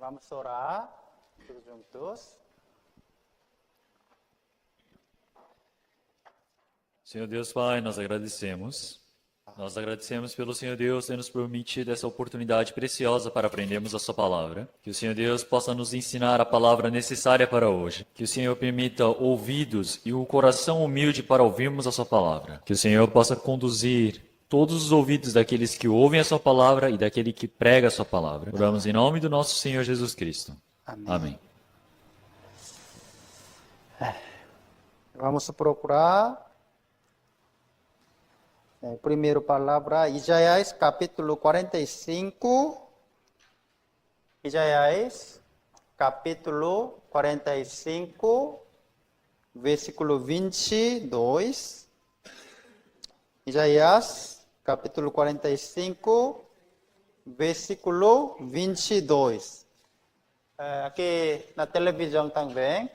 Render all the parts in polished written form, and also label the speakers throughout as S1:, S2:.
S1: Vamos orar todos juntos.
S2: Senhor Deus Pai, nós agradecemos. Nós agradecemos pelo Senhor Deus ter nos permitido essa oportunidade preciosa para aprendermos a sua palavra. Que o Senhor Deus possa nos ensinar a palavra necessária para hoje. Que o Senhor permita ouvidos e o coração humilde para ouvirmos a sua palavra. Que o Senhor possa conduzir todos os ouvidos daqueles que ouvem a sua palavra e daquele que prega a sua palavra. Oramos em nome do nosso Senhor Jesus Cristo.
S1: Amém.
S2: Amém.
S1: Vamos procurar primeira palavra, Isaías capítulo 45. Isaías capítulo 45, versículo 22. Isaías capítulo 45, versículo 22. Aqui na televisão também.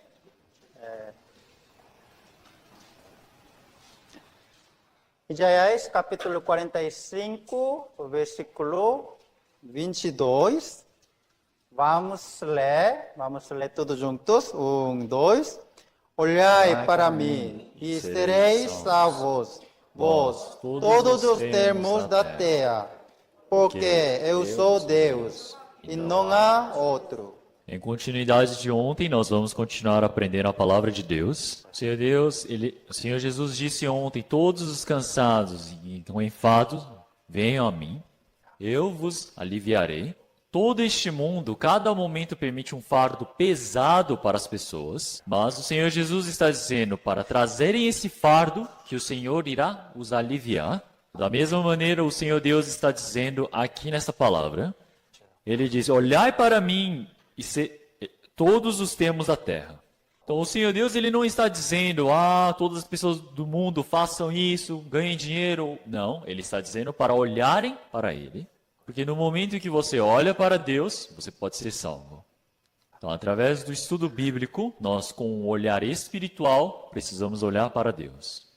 S1: Isaías capítulo 45, versículo 22. Vamos ler todos juntos. 1, 2. Olhai para mim e sereis salvos, vós, todos os termos da terra, porque eu sou Deus e não há outro.
S2: Em continuidade de ontem, nós vamos continuar aprendendo a palavra de Deus. O Senhor Deus, o Senhor Jesus disse ontem, todos os cansados e enfados, venham a mim, eu vos aliviarei. Todo este mundo, cada momento permite um fardo pesado para as pessoas, mas o Senhor Jesus está dizendo para trazerem esse fardo que o Senhor irá os aliviar. Da mesma maneira, o Senhor Deus está dizendo aqui nessa palavra, ele diz, olhai para mim e todos os termos da terra. Então o Senhor Deus ele não está dizendo, todas as pessoas do mundo façam isso, ganhem dinheiro. Não, ele está dizendo para olharem para ele. Porque no momento em que você olha para Deus, você pode ser salvo. Então, através do estudo bíblico, nós com um olhar espiritual, precisamos olhar para Deus.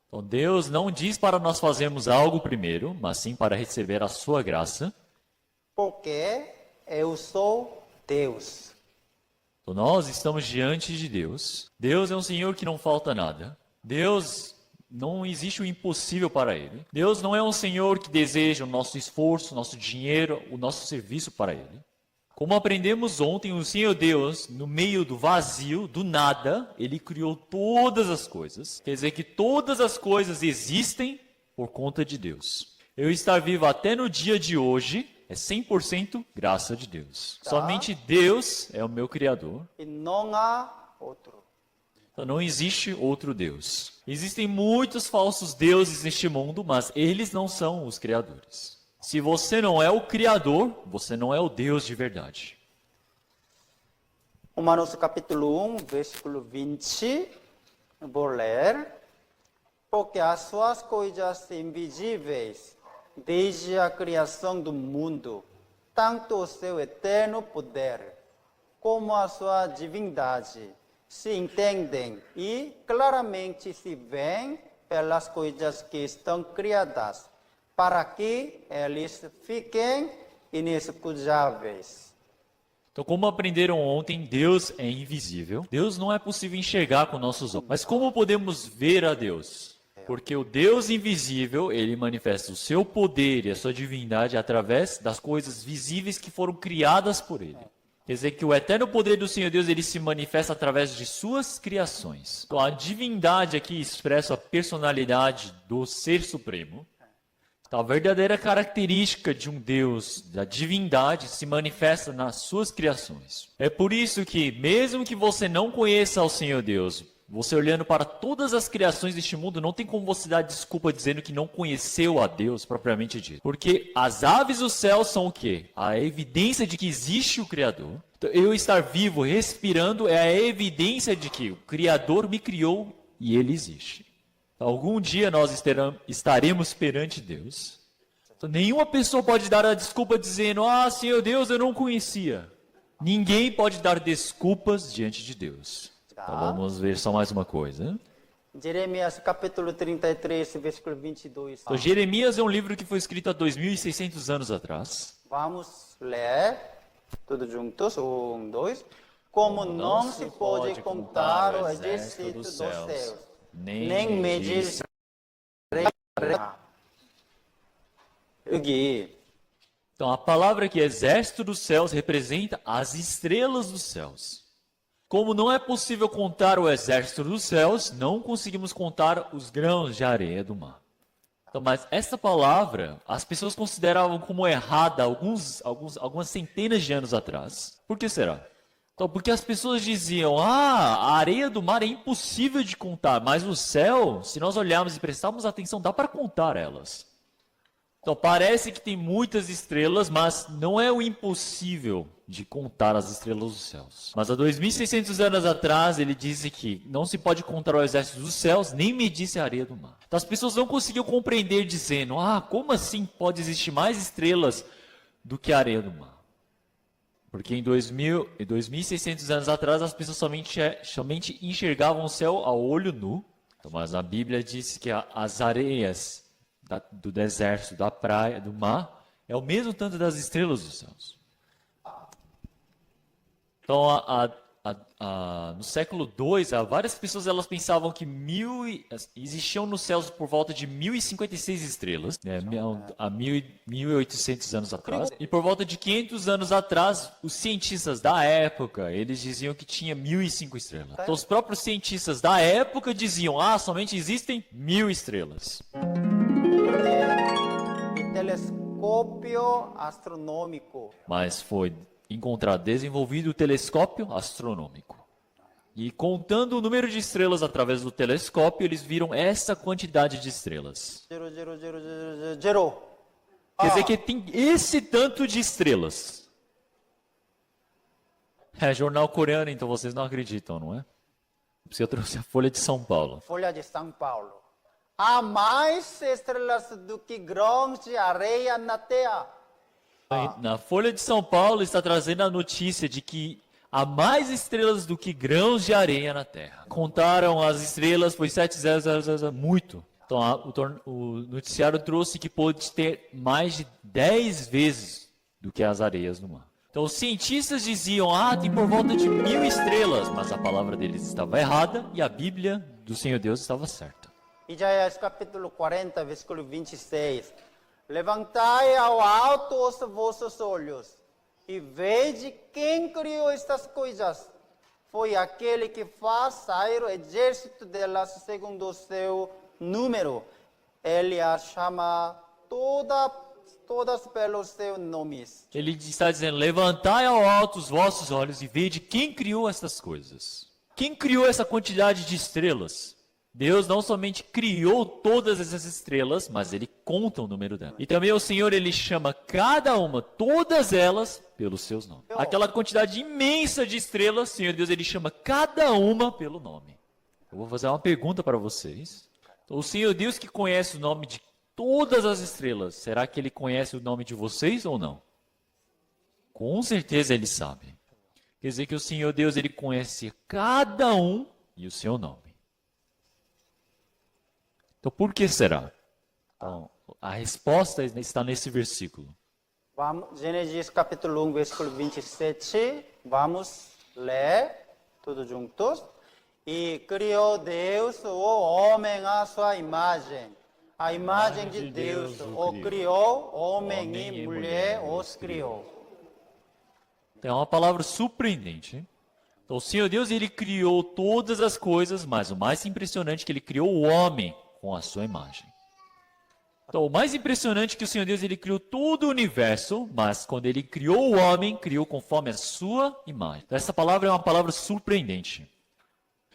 S2: Então Deus não diz para nós fazermos algo primeiro, mas sim para receber a sua graça.
S1: Porque eu sou Deus.
S2: Então nós estamos diante de Deus. Deus é um Senhor que não falta nada. Deus não existe o impossível para Ele. Deus não é um Senhor que deseja o nosso esforço, o nosso dinheiro, o nosso serviço para Ele. Como aprendemos ontem, o Senhor Deus, no meio do vazio, do nada, Ele criou todas as coisas. Quer dizer que todas as coisas existem por conta de Deus. Eu estar vivo até no dia de hoje é 100% graça de Deus. Somente Deus é o meu Criador.
S1: E não há outro.
S2: Então não existe outro Deus. Existem muitos falsos deuses neste mundo, mas eles não são os criadores. Se você não é o Criador, você não é o Deus de verdade.
S1: Romanos capítulo 1, versículo 20. Vou ler. Porque as suas coisas invisíveis, desde a criação do mundo, tanto o seu eterno poder, como a sua divindade, se entendem e claramente se veem pelas coisas que estão criadas, para que eles fiquem inescusáveis.
S2: Então, como aprenderam ontem, Deus é invisível. Deus não é possível enxergar com nossos olhos. Mas como podemos ver a Deus? Porque o Deus invisível, ele manifesta o seu poder e a sua divindade através das coisas visíveis que foram criadas por ele. Quer dizer que o eterno poder do Senhor Deus, ele se manifesta através de suas criações. Então a divindade aqui expressa a personalidade do Ser Supremo. Então a verdadeira característica de um Deus, da divindade, se manifesta nas suas criações. É por isso que, mesmo que você não conheça ao Senhor Deus, você olhando para todas as criações deste mundo, não tem como você dar desculpa dizendo que não conheceu a Deus propriamente dito. Porque as aves do céu são o quê? A evidência de que existe o Criador. Então, eu estar vivo, respirando, é a evidência de que o Criador me criou e Ele existe. Então, algum dia nós estaremos perante Deus. Então, nenhuma pessoa pode dar a desculpa dizendo, Senhor Deus, eu não conhecia. Ninguém pode dar desculpas diante de Deus. Então vamos ver só mais uma coisa.
S1: Jeremias capítulo 33, versículo 22.
S2: Então, Jeremias é um livro que foi escrito há 2.600 anos atrás.
S1: Vamos ler Tudo juntos. 1, 2. Como não se pode contar o exército dos céus, nem medir 여기
S2: Então, a palavra aqui, exército dos céus, representa as estrelas dos céus. Como não é possível contar o exército dos céus, não conseguimos contar os grãos de areia do mar. Então, mas essa palavra, as pessoas consideravam como errada algumas centenas de anos atrás. Por que será? Então, porque as pessoas diziam, a areia do mar é impossível de contar, mas o céu, se nós olharmos e prestarmos atenção, dá para contar elas. Então, parece que tem muitas estrelas, mas não é o impossível de contar as estrelas dos céus. Mas há 2.600 anos atrás, ele disse que não se pode contar o exército dos céus, nem medir a areia do mar. Então, as pessoas não conseguiam compreender, dizendo, como assim pode existir mais estrelas do que a areia do mar? Porque em 2.600 anos atrás, as pessoas somente enxergavam o céu a olho nu. Então, mas a Bíblia diz que as areias do deserto, da praia, do mar, é o mesmo tanto das estrelas dos céus. Então, no século II, várias pessoas elas pensavam que existiam nos céus por volta de 1.056 estrelas, né, há 1.800 anos atrás. E por volta de 500 anos atrás, os cientistas da época, eles diziam que tinha 1.005 estrelas. Então, os próprios cientistas da época diziam, somente existem 1.000 estrelas.
S1: Telescópio astronômico.
S2: Mas foi desenvolvido o telescópio astronômico. E contando o número de estrelas através do telescópio, eles viram essa quantidade de estrelas.
S1: 0.
S2: Quer dizer que tem esse tanto de estrelas. É jornal coreano, então vocês não acreditam, não é? Porque eu trouxe a Folha de São Paulo.
S1: Folha de São Paulo. Há mais estrelas do que grãos de areia na Terra.
S2: Na Folha de São Paulo está trazendo a notícia de que há mais estrelas do que grãos de areia na Terra. Contaram as estrelas, foi 7,000, muito. Então o noticiário trouxe que pode ter mais de 10 vezes do que as areias do mar. Então os cientistas diziam, tem por volta de 1.000 estrelas, mas a palavra deles estava errada e a Bíblia do Senhor Deus estava certa.
S1: Isaías capítulo 40, versículo 26. Levantai ao alto os vossos olhos e vede quem criou estas coisas. Foi aquele que faz sair o exército delas segundo o seu número. Ele as chama todas pelos seus nomes.
S2: Ele está dizendo, levantai ao alto os vossos olhos e vede quem criou estas coisas. Quem criou essa quantidade de estrelas? Deus não somente criou todas essas estrelas, mas Ele conta o número delas. E também o Senhor, Ele chama cada uma, todas elas, pelos seus nomes. Aquela quantidade imensa de estrelas, Senhor Deus, Ele chama cada uma pelo nome. Eu vou fazer uma pergunta para vocês. O Senhor Deus que conhece o nome de todas as estrelas, será que Ele conhece o nome de vocês ou não? Com certeza Ele sabe. Quer dizer que o Senhor Deus, Ele conhece cada um e o seu nome. Então, por que será? Então, a resposta está nesse versículo.
S1: Gênesis capítulo 1, versículo 27. Vamos ler todos juntos. E criou Deus o homem à sua imagem. A imagem de Deus o criou, homem e mulher os criou.
S2: Então, é uma palavra surpreendente, hein? Então, o Senhor Deus, Ele criou todas as coisas, mas o mais impressionante é que Ele criou o homem com a sua imagem. Então, o mais impressionante é que o Senhor Deus, Ele criou todo o universo, mas quando Ele criou o homem, criou conforme a sua imagem. Então, essa palavra é uma palavra surpreendente.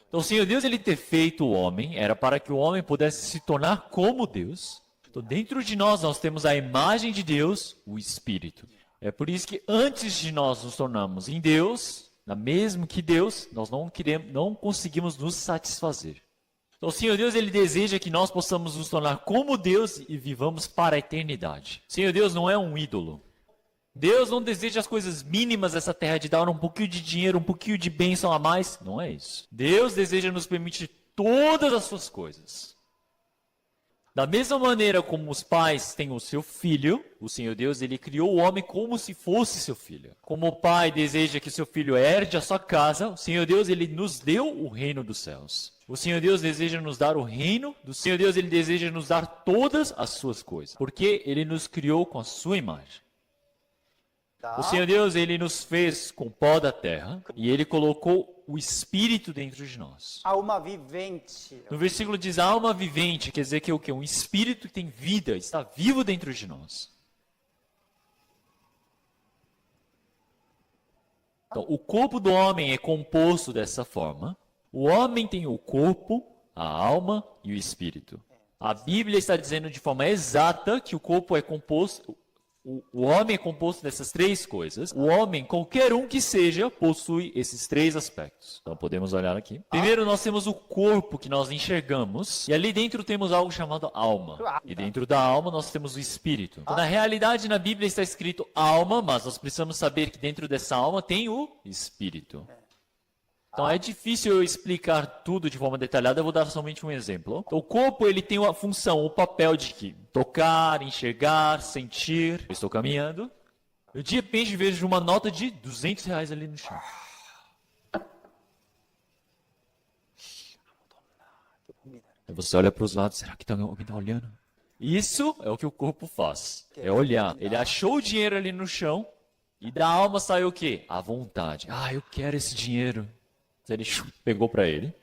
S2: Então, o Senhor Deus, Ele ter feito o homem, era para que o homem pudesse se tornar como Deus. Então, dentro de nós temos a imagem de Deus, o Espírito. É por isso que antes de nós nos tornarmos em Deus, mesmo que Deus, nós não conseguimos nos satisfazer. Então, o Senhor Deus, Ele deseja que nós possamos nos tornar como Deus e vivamos para a eternidade. O Senhor Deus não é um ídolo. Deus não deseja as coisas mínimas dessa terra, de dar um pouquinho de dinheiro, um pouquinho de bênção a mais. Não é isso. Deus deseja nos permitir todas as suas coisas. Da mesma maneira como os pais têm o seu filho, o Senhor Deus, ele criou o homem como se fosse seu filho. Como o pai deseja que seu filho herde a sua casa, o Senhor Deus, ele nos deu o reino dos céus. O Senhor Deus deseja nos dar o reino, do Senhor Deus, ele deseja nos dar todas as suas coisas, porque ele nos criou com a sua imagem. O Senhor Deus, ele nos fez com pó da terra e ele colocou o Espírito dentro de nós.
S1: Alma vivente.
S2: No versículo diz alma vivente, quer dizer que o quê? Um espírito que tem vida, está vivo dentro de nós. Então, o corpo do homem é composto dessa forma. O homem tem o corpo, a alma e o espírito. A Bíblia está dizendo de forma exata que o corpo é composto, o homem é composto dessas três coisas. O homem, qualquer um que seja, possui esses três aspectos. Então podemos olhar aqui. Primeiro nós temos o corpo que nós enxergamos. E ali dentro temos algo chamado alma. E dentro da alma nós temos o espírito. Então, na realidade, na Bíblia está escrito alma, mas nós precisamos saber que dentro dessa alma tem o espírito. Então é difícil eu explicar tudo de forma detalhada, eu vou dar somente um exemplo. Então, o corpo ele tem uma função, o papel de que tocar, enxergar, sentir. Eu estou caminhando, eu de repente vejo uma nota de R$200 ali no chão. Aí você olha para os lados, será que alguém está olhando? Isso é o que o corpo faz, é olhar. Ele achou o dinheiro ali no chão e da alma saiu o quê? A vontade. Ah, eu quero esse dinheiro. Ele pegou para ele.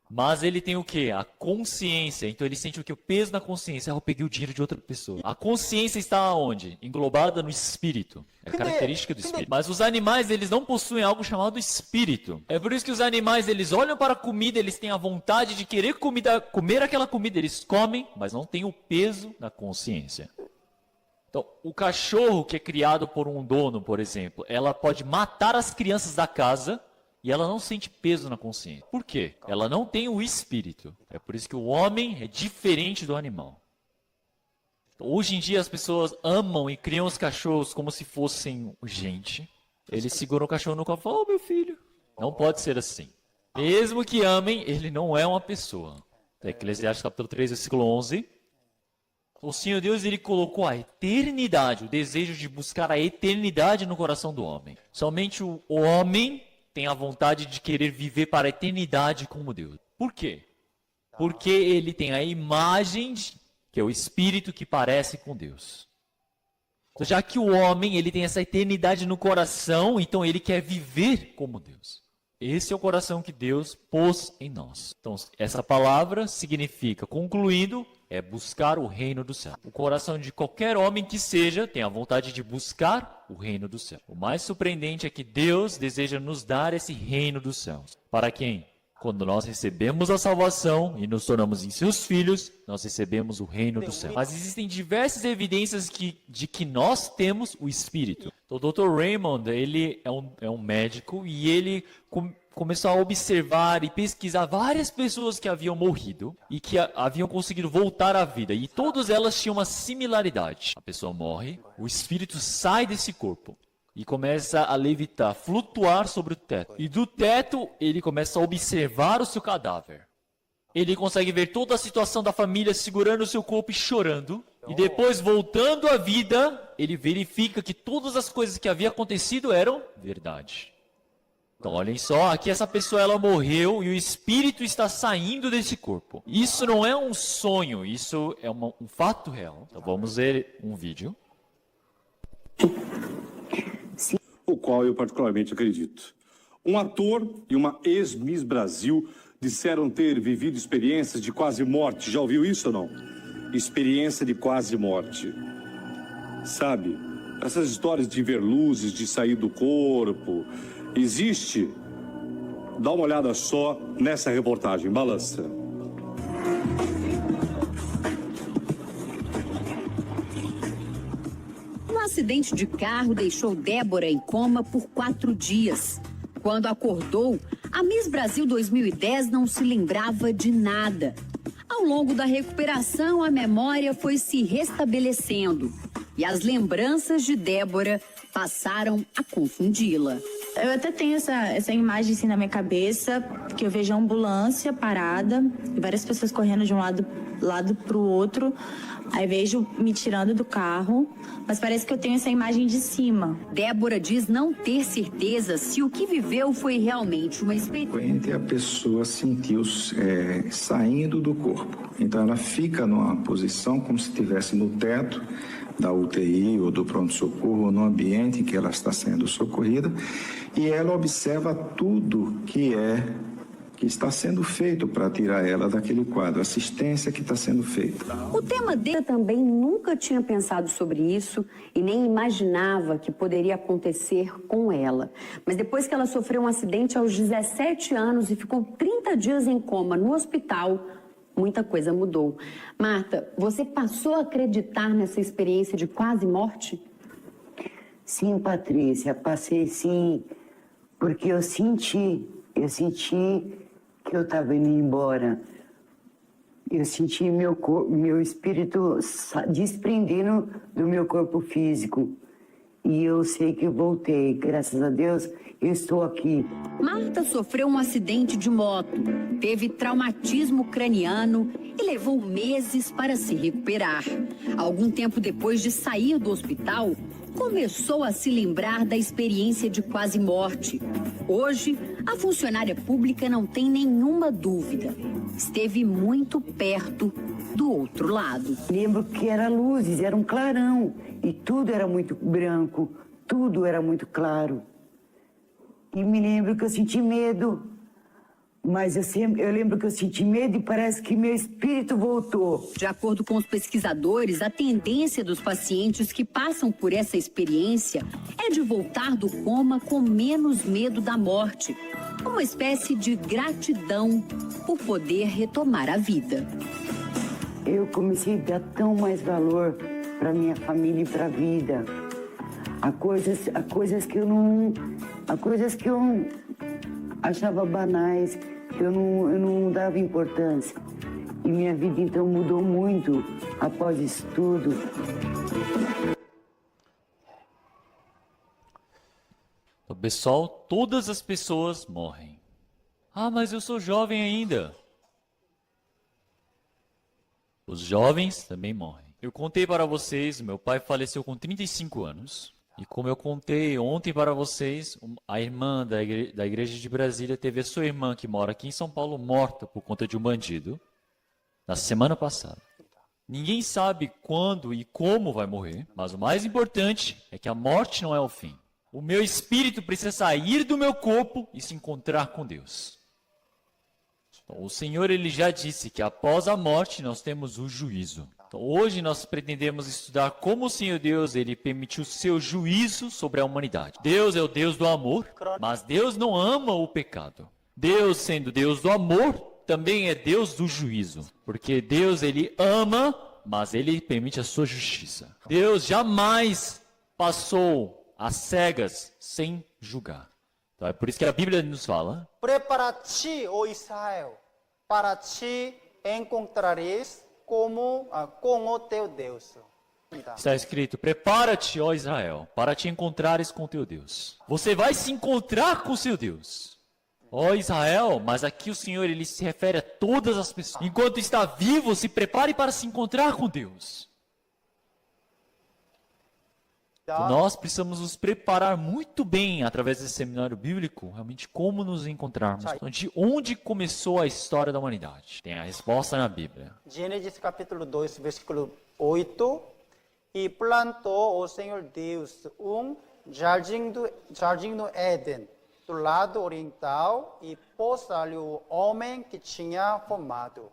S2: Mas ele tem o quê? A consciência. Então ele sente o quê? O peso na consciência. Ah, eu peguei o dinheiro de outra pessoa. A consciência está onde? Englobada no espírito. É característica do espírito. Mas os animais, eles não possuem algo chamado espírito. É por isso que os animais, eles olham para a comida, eles têm a vontade de querer comer aquela comida. Eles comem, mas não têm o peso na consciência. Então, o cachorro que é criado por um dono, por exemplo, ela pode matar as crianças da casa e ela não sente peso na consciência. Por quê? Ela não tem o espírito. É por isso que o homem é diferente do animal. Então, hoje em dia as pessoas amam e criam os cachorros como se fossem gente. Eles seguram o cachorro no colo e falam, oh, meu filho. Não pode ser assim. Mesmo que amem, ele não é uma pessoa. Eclesiastes capítulo 3, versículo 11. O Senhor Deus, ele colocou a eternidade, o desejo de buscar a eternidade no coração do homem. Somente o homem tem a vontade de querer viver para a eternidade como Deus. Por quê? Porque ele tem a imagem, que é o espírito que parece com Deus. Então, já que o homem ele tem essa eternidade no coração, então ele quer viver como Deus. Esse é o coração que Deus pôs em nós. Então, essa palavra significa, concluindo, é buscar o reino do céu. O coração de qualquer homem que seja tem a vontade de buscar o reino do céu. O mais surpreendente é que Deus deseja nos dar esse reino dos céus. Para quem? Quando nós recebemos a salvação e nos tornamos em seus filhos, nós recebemos o reino do céu. Mas existem diversas evidências de que nós temos o Espírito. Então, o Dr. Raymond, ele é um médico e ele começou a observar e pesquisar várias pessoas que haviam morrido e que haviam conseguido voltar à vida. E todas elas tinham uma similaridade. A pessoa morre, o espírito sai desse corpo e começa a levitar, flutuar sobre o teto. E do teto, ele começa a observar o seu cadáver. Ele consegue ver toda a situação da família segurando o seu corpo e chorando. E depois, voltando à vida, ele verifica que todas as coisas que haviam acontecido eram verdade. Então, olhem só, aqui essa pessoa ela morreu e o espírito está saindo desse corpo. Isso não é um sonho, isso é um fato real. Então, vamos ver um vídeo.
S3: O qual eu particularmente acredito. Um ator e uma ex-Miss Brasil disseram ter vivido experiências de quase morte. Já ouviu isso ou não? Experiência de quase morte. Sabe, essas histórias de ver luzes, de sair do corpo, existe? Dá uma olhada só nessa reportagem, balança.
S4: Um acidente de carro deixou Débora em coma por 4 dias. Quando acordou, a Miss Brasil 2010 não se lembrava de nada. Ao longo da recuperação, a memória foi se restabelecendo e as lembranças de Débora passaram a confundi-la.
S5: Eu até tenho essa imagem assim na minha cabeça, que eu vejo a ambulância parada, várias pessoas correndo de um lado pro outro, aí vejo me tirando do carro, mas parece que eu tenho essa imagem de cima.
S4: Débora diz não ter certeza se o que viveu foi realmente uma experiência.
S6: E a pessoa sentiu saindo do corpo. Então ela fica numa posição como se estivesse no teto da UTI ou do pronto-socorro, ou no ambiente em que ela está sendo socorrida, e ela observa tudo que está sendo feito para tirar ela daquele quadro, a assistência que está sendo feita.
S4: O tema dele também nunca tinha pensado sobre isso e nem imaginava que poderia acontecer com ela. Mas depois que ela sofreu um acidente aos 17 anos e ficou 30 dias em coma no hospital, muita coisa mudou. Marta, você passou a acreditar nessa experiência de quase morte?
S7: Sim, Patrícia, passei sim, porque eu senti que eu estava indo embora. Eu senti meu espírito desprendendo do meu corpo físico. E eu sei que eu voltei, graças a Deus, eu estou aqui.
S4: Marta sofreu um acidente de moto, teve traumatismo craniano e levou meses para se recuperar. Algum tempo depois de sair do hospital, começou a se lembrar da experiência de quase morte. Hoje, a funcionária pública não tem nenhuma dúvida. Esteve muito perto do outro lado.
S7: Lembro que era luzes, era um clarão. E tudo era muito branco, tudo era muito claro. E me lembro que eu senti medo. Mas eu lembro que eu senti medo e parece que meu espírito voltou.
S4: De acordo com os pesquisadores, a tendência dos pacientes que passam por essa experiência é de voltar do coma com menos medo da morte. Uma espécie de gratidão por poder retomar a vida.
S7: Eu comecei a dar tão mais valor para minha família e para a vida. Há coisas que eu achava banais, que eu não dava importância. E minha vida então mudou muito após isso tudo.
S2: Então, pessoal, todas as pessoas morrem. Ah, mas eu sou jovem ainda. Os jovens também morrem. Eu contei para vocês, meu pai faleceu com 35 anos. E como eu contei ontem para vocês, a irmã da igreja de Brasília teve a sua irmã, que mora aqui em São Paulo, morta por conta de um bandido, na semana passada. Ninguém sabe quando e como vai morrer, mas o mais importante é que a morte não é o fim. O meu espírito precisa sair do meu corpo e se encontrar com Deus. Então, o Senhor ele já disse que após a morte nós temos o juízo. Então, hoje nós pretendemos estudar como o Senhor Deus ele permitiu o seu juízo sobre a humanidade. Deus é o Deus do amor, mas Deus não ama o pecado. Deus, sendo Deus do amor, também é Deus do juízo. Porque Deus ele ama, mas ele permite a sua justiça. Deus jamais passou às cegas sem julgar. Então, é por isso que a Bíblia nos fala:
S1: Prepara-te, ó Israel, para te encontrares com o teu Deus.
S2: está escrito: prepara-te, ó Israel, para te encontrares com teu Deus. Você vai se encontrar com seu Deus. Ó Israel, mas aqui o Senhor ele se refere a todas as pessoas. Enquanto está vivo, se prepare para se encontrar com Deus. Então, nós precisamos nos preparar muito bem através desse seminário bíblico, realmente como nos encontrarmos. Então, de onde começou a história da humanidade? Tem a resposta na Bíblia.
S1: Gênesis capítulo 2, versículo 8. E plantou o Senhor Deus jardim no Éden, do lado oriental, e pôs ali o homem que tinha formado.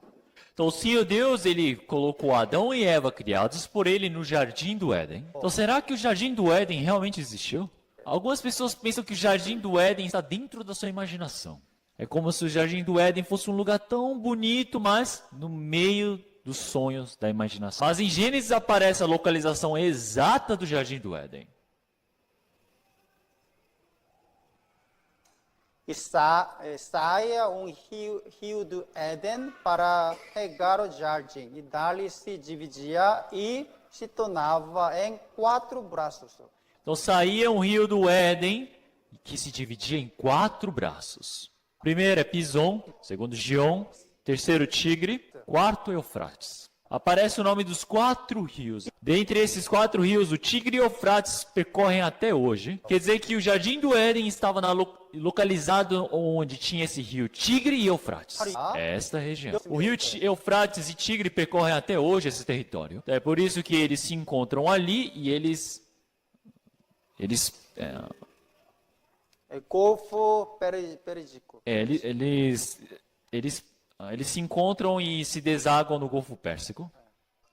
S2: Então, o Senhor Deus, ele colocou Adão e Eva criados por ele no jardim do Éden. Então, será que o jardim do Éden realmente existiu? Algumas pessoas pensam que o jardim do Éden está dentro da sua imaginação. É como se o jardim do Éden fosse um lugar tão bonito, mas no meio dos sonhos da imaginação. Mas em Gênesis aparece a localização exata do jardim do Éden.
S1: E saia rio do Éden para regar o jardim. E dali se dividia e se tornava em 4 braços.
S2: Então saía um rio do Éden que se dividia em 4 braços. Primeiro é Pison, segundo Gion, terceiro Tigre, quarto Eufrates. Aparece o nome dos 4 rios. Dentre esses 4 rios, o Tigre e o Eufrates percorrem até hoje. Quer dizer que o Jardim do Éden estava localizado onde tinha esse rio Tigre e Eufrates. É esta região. O rio Eufrates e Tigre percorrem até hoje esse território. É por isso que eles se encontram ali e eles
S1: Golfo Pérsico.
S2: Eles se encontram e se desaguam no Golfo Pérsico.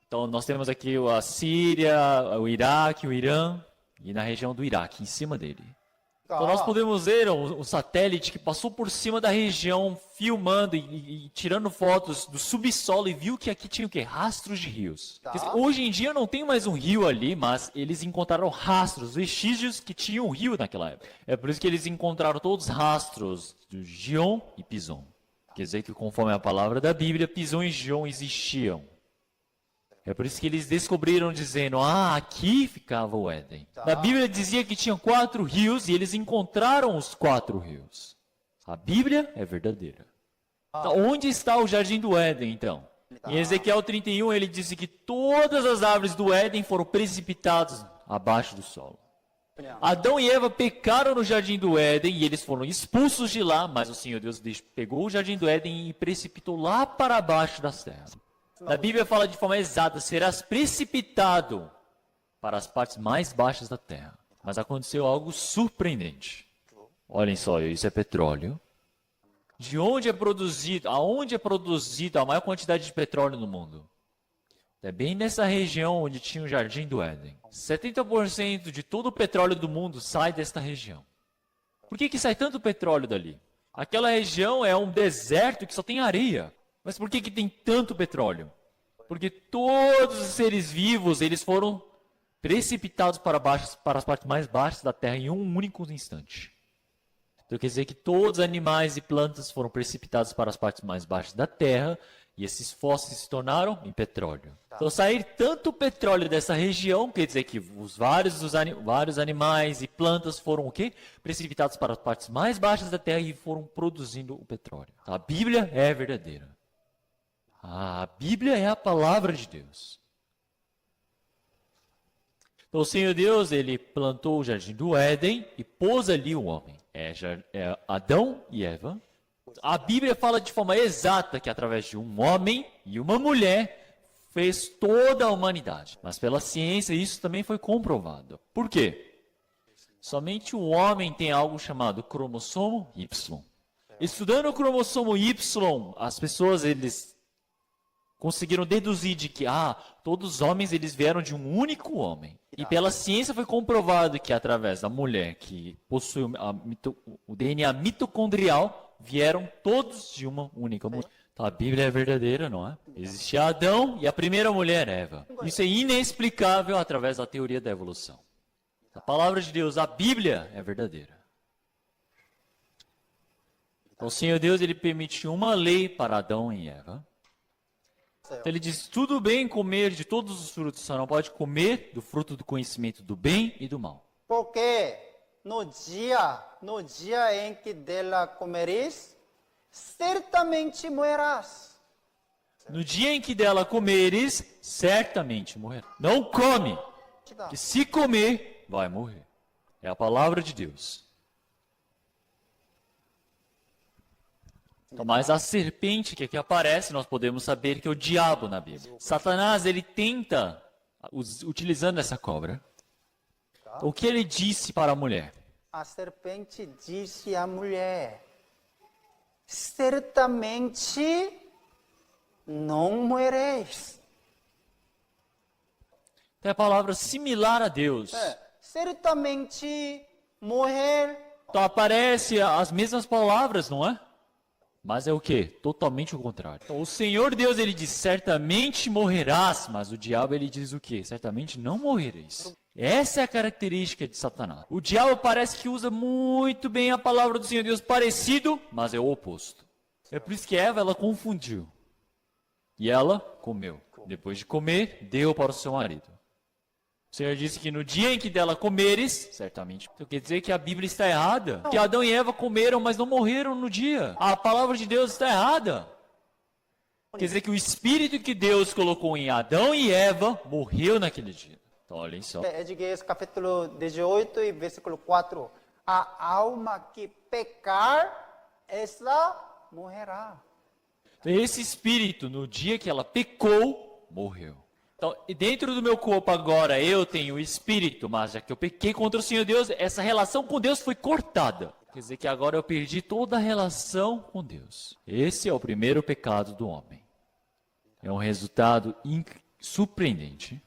S2: Então, nós temos aqui a Síria, o Iraque, o Irã, e na região do Iraque, em cima dele. Então, nós podemos ver um satélite que passou por cima da região, filmando e tirando fotos do subsolo e viu que aqui tinha o quê? Rastros de rios. Quer dizer, hoje em dia não tem mais um rio ali, mas eles encontraram rastros, vestígios que tinham um rio naquela época. É por isso que eles encontraram todos os rastros de Gion e Pison. Quer dizer que, conforme a palavra da Bíblia, Pison e Gion existiam. É por isso que eles descobriram dizendo, aqui ficava o Éden. Na Bíblia dizia que tinha 4 rios e eles encontraram os 4 rios. A Bíblia é verdadeira. Então, onde está o Jardim do Éden, então? Em Ezequiel 31, ele disse que todas as árvores do Éden foram precipitadas abaixo do solo. Adão e Eva pecaram no Jardim do Éden e eles foram expulsos de lá, mas o Senhor Deus pegou o Jardim do Éden e precipitou lá para baixo das terras. A Bíblia fala de forma exata, serás precipitado para as partes mais baixas da terra. Mas aconteceu algo surpreendente. Olhem só, isso é petróleo. De onde é produzido, aonde é produzido a maior quantidade de petróleo no mundo? É bem nessa região onde tinha o Jardim do Éden. 70% de todo o petróleo do mundo sai desta região. Por que sai tanto petróleo dali? Aquela região é um deserto que só tem areia. Mas por que tem tanto petróleo? Porque todos os seres vivos, eles foram precipitados para as partes mais baixas da terra em um único instante. Então quer dizer que todos os animais e plantas foram precipitados para as partes mais baixas da terra e esses fósseis se tornaram em petróleo. Então sair tanto petróleo dessa região, quer dizer que vários animais e plantas foram o quê? Precipitados para as partes mais baixas da terra e foram produzindo o petróleo. A Bíblia é verdadeira. A Bíblia é a palavra de Deus. Então o Senhor Deus, ele plantou o Jardim do Éden e pôs ali o homem. É Adão e Eva. A Bíblia fala de forma exata que através de um homem e uma mulher fez toda a humanidade. Mas pela ciência isso também foi comprovado. Por quê? Somente o homem tem algo chamado cromossomo Y. Estudando o cromossomo Y, as pessoas eles conseguiram deduzir de que todos os homens eles vieram de um único homem. E pela ciência foi comprovado que através da mulher que possui o DNA mitocondrial, vieram todos de uma única mulher. Então a Bíblia é verdadeira, não é? Existia Adão e a primeira mulher, Eva. Isso é inexplicável através da teoria da evolução. A palavra de Deus, a Bíblia é verdadeira. Então o Senhor Deus ele permitiu uma lei para Adão e Eva. Então ele diz, tudo bem comer de todos os frutos, só não pode comer do fruto do conhecimento do bem e do mal.
S1: Porque no dia em que dela comeres, certamente morrerás.
S2: No dia em que dela comeres, certamente morrerás. Não come, que se comer, vai morrer. É a palavra de Deus. Então, mas a serpente que aqui aparece, nós podemos saber que é o diabo na Bíblia. Satanás, ele tenta, utilizando essa cobra, o que ele disse para a mulher?
S1: A serpente disse à mulher, certamente não morrereis.
S2: É a palavra similar a Deus.
S1: Certamente morrer.
S2: Então aparece as mesmas palavras, não é? Mas é o quê? Totalmente o contrário. Então, o Senhor Deus, ele diz, certamente morrerás, mas o diabo, ele diz o quê? Certamente não morrereis. Essa é a característica de Satanás. O diabo parece que usa muito bem a palavra do Senhor Deus, parecido, mas é o oposto. É por isso que Eva, ela confundiu. E ela comeu. Depois de comer, deu para o seu marido. O Senhor disse que no dia em que dela comeres, certamente. Então quer dizer que a Bíblia está errada. Que Adão e Eva comeram, mas não morreram no dia. A palavra de Deus está errada. Quer dizer que o Espírito que Deus colocou em Adão e Eva morreu naquele dia. Então olhem só.
S1: Ezequiel capítulo 18 e versículo 4. A alma que pecar, essa morrerá.
S2: Esse Espírito, no dia que ela pecou, morreu. Então, dentro do meu corpo agora eu tenho o Espírito, mas já que eu pequei contra o Senhor Deus, essa relação com Deus foi cortada. Quer dizer que agora eu perdi toda a relação com Deus. Esse é o primeiro pecado do homem. É um resultado surpreendente.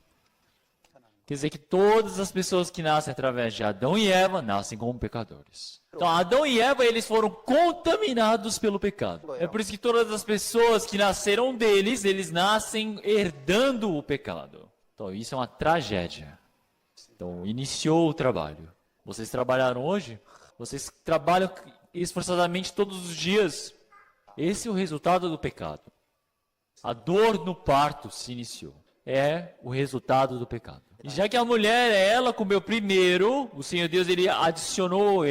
S2: Quer dizer que todas as pessoas que nascem através de Adão e Eva nascem como pecadores. Então, Adão e Eva, eles foram contaminados pelo pecado. É por isso que todas as pessoas que nasceram deles, eles nascem herdando o pecado. Então, isso é uma tragédia. Então, iniciou o trabalho. Vocês trabalharam hoje? Vocês trabalham esforçadamente todos os dias. Esse é o resultado do pecado. A dor no parto se iniciou. É o resultado do pecado. E já que a mulher, ela comeu primeiro, o Senhor Deus, ele adicionou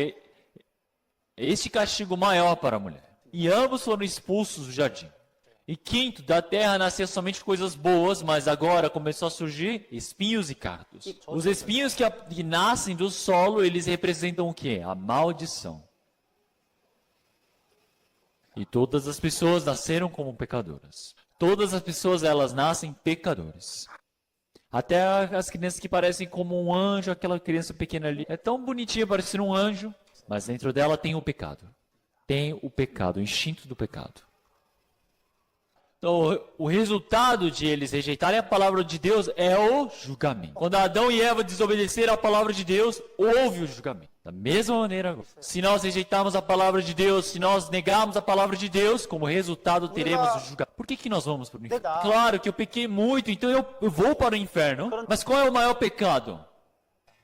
S2: este castigo maior para a mulher. E ambos foram expulsos do jardim. E quinto, da terra nasceram somente coisas boas, mas agora começou a surgir espinhos e cardos. Os espinhos que nascem do solo, eles representam o quê? A maldição. E todas as pessoas nasceram como pecadoras. Todas as pessoas, elas nascem pecadores. Até as crianças que parecem como um anjo, aquela criança pequena ali, é tão bonitinha parecendo um anjo, mas dentro dela tem o pecado. Tem o pecado, o instinto do pecado. Então, o resultado de eles rejeitarem a palavra de Deus é o julgamento. Quando Adão e Eva desobedeceram a palavra de Deus, houve o julgamento. Da mesma maneira, se nós rejeitarmos a palavra de Deus, se nós negarmos a palavra de Deus, como resultado teremos o julgamento. Por que nós vamos para o inferno? Claro que eu pequei muito, então eu vou para o inferno. Mas qual é o maior pecado?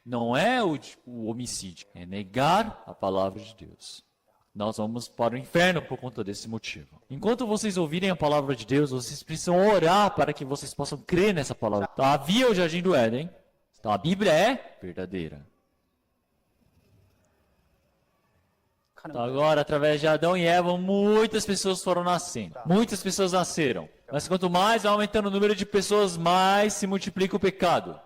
S2: Não é o homicídio, é negar a palavra de Deus. Nós vamos para o inferno por conta desse motivo. Enquanto vocês ouvirem a palavra de Deus, vocês precisam orar para que vocês possam crer nessa palavra. Então, havia o jardim do Éden. Então, a Bíblia é verdadeira. Então, agora, através de Adão e Eva, muitas pessoas foram nascendo. Muitas pessoas nasceram. Mas quanto mais vai aumentando o número de pessoas, mais se multiplica o pecado.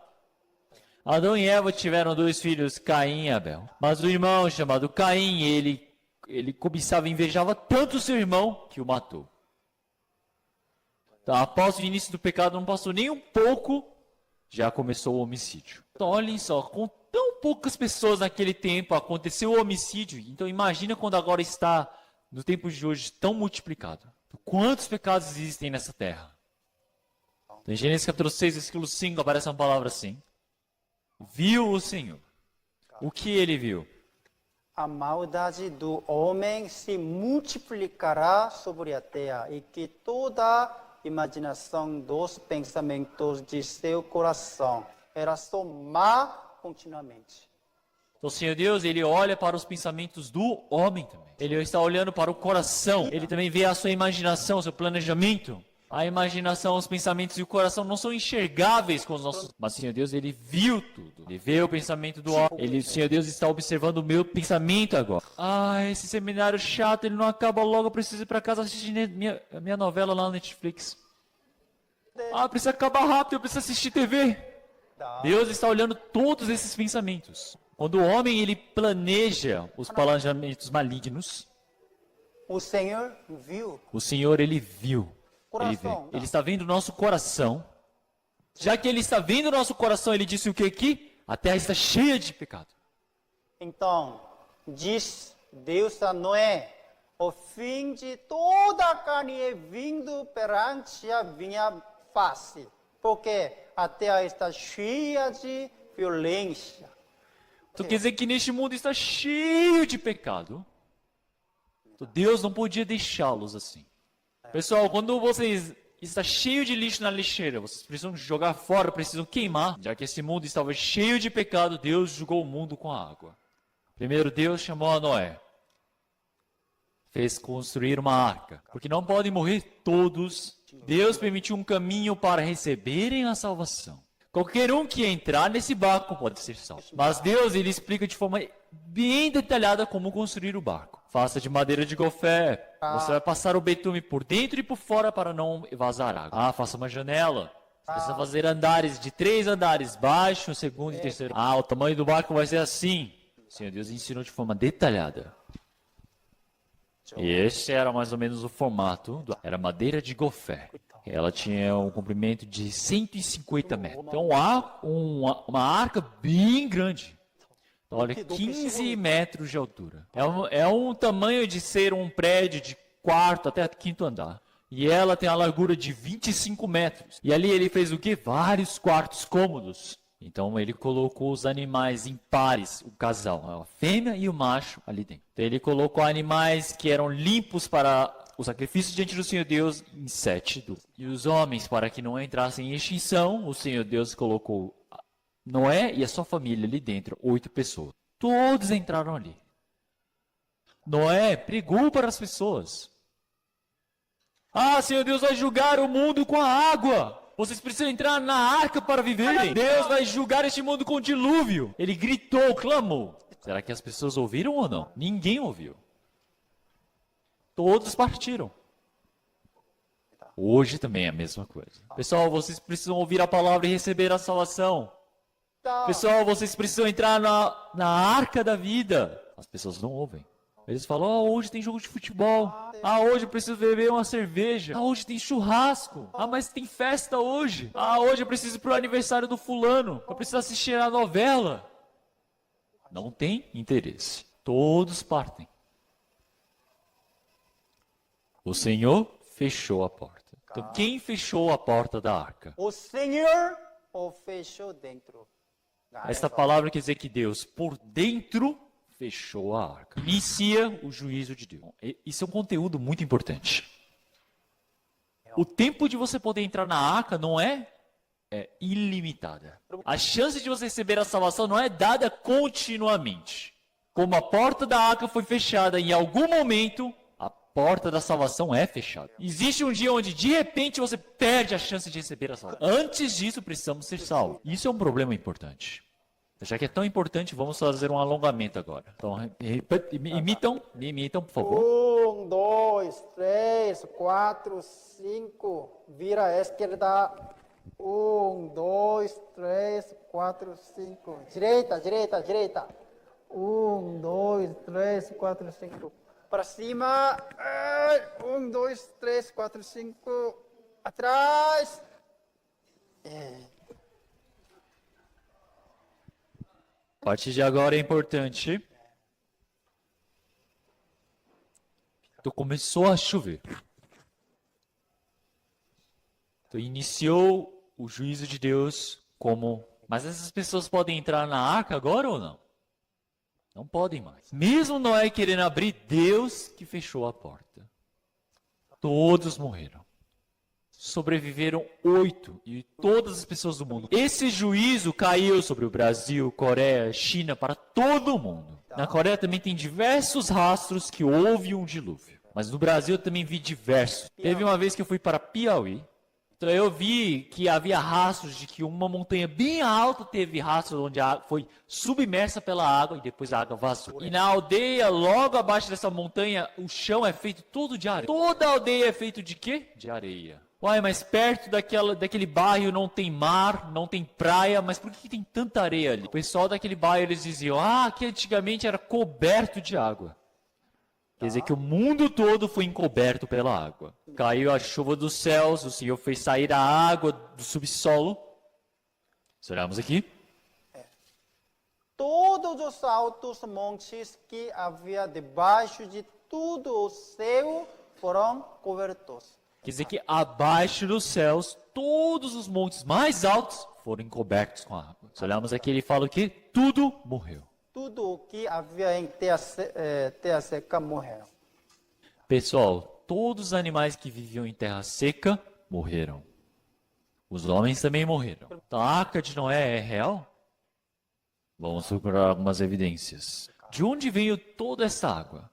S2: Adão e Eva tiveram 2 filhos, Caim e Abel. Mas o irmão chamado Caim, ele cobiçava e invejava tanto o seu irmão que o matou. Então, após o início do pecado, não passou nem um pouco, já começou o homicídio. Então, olhem só, com tão poucas pessoas naquele tempo aconteceu o homicídio. Então, imagina quando agora está, no tempo de hoje, tão multiplicado. Então, quantos pecados existem nessa terra? Então, em Gênesis capítulo 6, versículo 5, aparece uma palavra assim. Viu o Senhor. O que ele viu?
S1: A maldade do homem se multiplicará sobre a terra e que toda imaginação dos pensamentos de seu coração era só má continuamente.
S2: Então, o Senhor Deus, ele olha para os pensamentos do homem também. Ele está olhando para o coração. Ele também vê a sua imaginação, o seu planejamento. A imaginação, os pensamentos e o coração não são enxergáveis com os nossos... Mas o Senhor Deus, ele viu tudo. Ele vê o pensamento do homem. O Senhor Deus está observando o meu pensamento agora. Ah, esse seminário chato, ele não acaba logo. Eu preciso ir para casa assistir minha novela lá na Netflix. Ah, precisa acabar rápido, eu preciso assistir TV. Deus está olhando todos esses pensamentos. Quando o homem, ele planeja os planejamentos malignos,
S1: O Senhor viu.
S2: o Senhor, ele viu. Ele vê. Ele está vendo o nosso coração. Já que ele está vendo o nosso coração, ele disse o que aqui? A terra está cheia de pecado.
S1: Então, diz Deus a Noé, o fim de toda a carne é vindo perante a minha face, porque a terra está cheia de violência.
S2: Então quer dizer que neste mundo está cheio de pecado. Então Deus não podia deixá-los assim. Pessoal, quando vocês está cheio de lixo na lixeira, vocês precisam jogar fora, precisam queimar. Já que esse mundo estava cheio de pecado, Deus julgou o mundo com a água. Primeiro Deus chamou a Noé. Fez construir uma arca, porque não podem morrer todos. Deus permitiu um caminho para receberem a salvação. Qualquer um que entrar nesse barco pode ser salvo. Mas Deus, ele explica de forma bem detalhada como construir o barco. Faça de madeira de gofé. Você vai passar o betume por dentro e por fora para não vazar água. Ah, faça uma janela. Você precisa fazer andares de 3 andares, baixo, segundo e terceiro. Ah, o tamanho do barco vai ser assim. O Senhor Deus ensinou de forma detalhada. E esse era mais ou menos o formato. Era madeira de gofé. Ela tinha um comprimento de 150 metros. Então há uma arca bem grande. Então, olha, 15 metros de altura. É um tamanho de ser um prédio de 4º até 5º andar. E ela tem a largura de 25 metros. E ali ele fez o quê? Vários quartos cômodos. Então ele colocou os animais em pares, o casal, a fêmea e o macho ali dentro. Então ele colocou animais que eram limpos para o sacrifício diante do Senhor Deus em 7 duplos. E os homens, para que não entrassem em extinção, o Senhor Deus colocou Noé e a sua família ali dentro, 8 pessoas. Todos entraram ali. Noé pregou para as pessoas. Ah, Senhor Deus vai julgar o mundo com a água. Vocês precisam entrar na arca para viverem. Deus vai julgar este mundo com o dilúvio. Ele gritou, clamou. Será que as pessoas ouviram ou não? Ninguém ouviu. Todos partiram. Hoje também é a mesma coisa. Pessoal, vocês precisam ouvir a palavra e receber a salvação. Pessoal, vocês precisam entrar na arca da vida. As pessoas não ouvem. Eles falam, hoje tem jogo de futebol. Hoje eu preciso beber uma cerveja. Hoje tem churrasco. Mas tem festa hoje. Hoje eu preciso ir pro aniversário do fulano. Eu preciso assistir a novela. Não tem interesse. Todos partem. O Senhor fechou a porta. Então, quem fechou a porta da arca?
S1: O Senhor o fechou dentro.
S2: Esta palavra quer dizer que Deus, por dentro, fechou a arca. Inicia o juízo de Deus. Isso é um conteúdo muito importante. O tempo de você poder entrar na arca não é ilimitada. A chance de você receber a salvação não é dada continuamente. Como a porta da arca foi fechada em algum momento, a porta da salvação é fechada. Existe um dia onde de repente você perde a chance de receber a salvação. Antes disso, precisamos ser salvos. Isso é um problema importante. Já que é tão importante, vamos fazer um alongamento agora. Então, me imitam, por favor.
S1: 1, 2, 3, 4, 5. Vira à esquerda. 1, 2, 3, 4, 5. Direita, direita, direita. 1, 2, 3, 4, 5. Para cima. 1, 2, 3, 4, 5. Atrás.
S2: A partir de agora é importante. Então começou a chover. Então iniciou o juízo de Deus como... Mas essas pessoas podem entrar na arca agora ou não? Não podem mais. Mesmo Noé querendo abrir, Deus que fechou a porta. Todos morreram. Sobreviveram 8 e todas as pessoas do mundo. Esse juízo caiu sobre o Brasil, Coreia, China, para todo o mundo. Na Coreia também tem diversos rastros que houve um dilúvio. Mas no Brasil eu também vi diversos. Teve uma vez que eu fui para Piauí. Então eu vi que havia rastros de que uma montanha bem alta teve rastros onde a água foi submersa pela água e depois a água vazou. E na aldeia, logo abaixo dessa montanha, o chão é feito todo de areia. Toda a aldeia é feita de quê? De areia. Uai, mas perto daquele bairro não tem mar, não tem praia, mas por que tem tanta areia ali? O pessoal daquele bairro, eles diziam, que antigamente era coberto de água. Quer dizer que o mundo todo foi encoberto pela água. Caiu a chuva dos céus, o Senhor fez sair a água do subsolo. Olhamos aqui.
S1: Todos os altos montes que havia debaixo de todo o céu foram cobertos.
S2: Quer dizer que abaixo dos céus, todos os montes mais altos foram cobertos com água. Se olharmos aqui, ele fala que tudo morreu.
S1: Tudo o que havia em terra seca morreu.
S2: Pessoal, todos os animais que viviam em terra seca morreram. Os homens também morreram. Então, a arca de Noé é real? Vamos procurar algumas evidências. De onde veio toda essa água?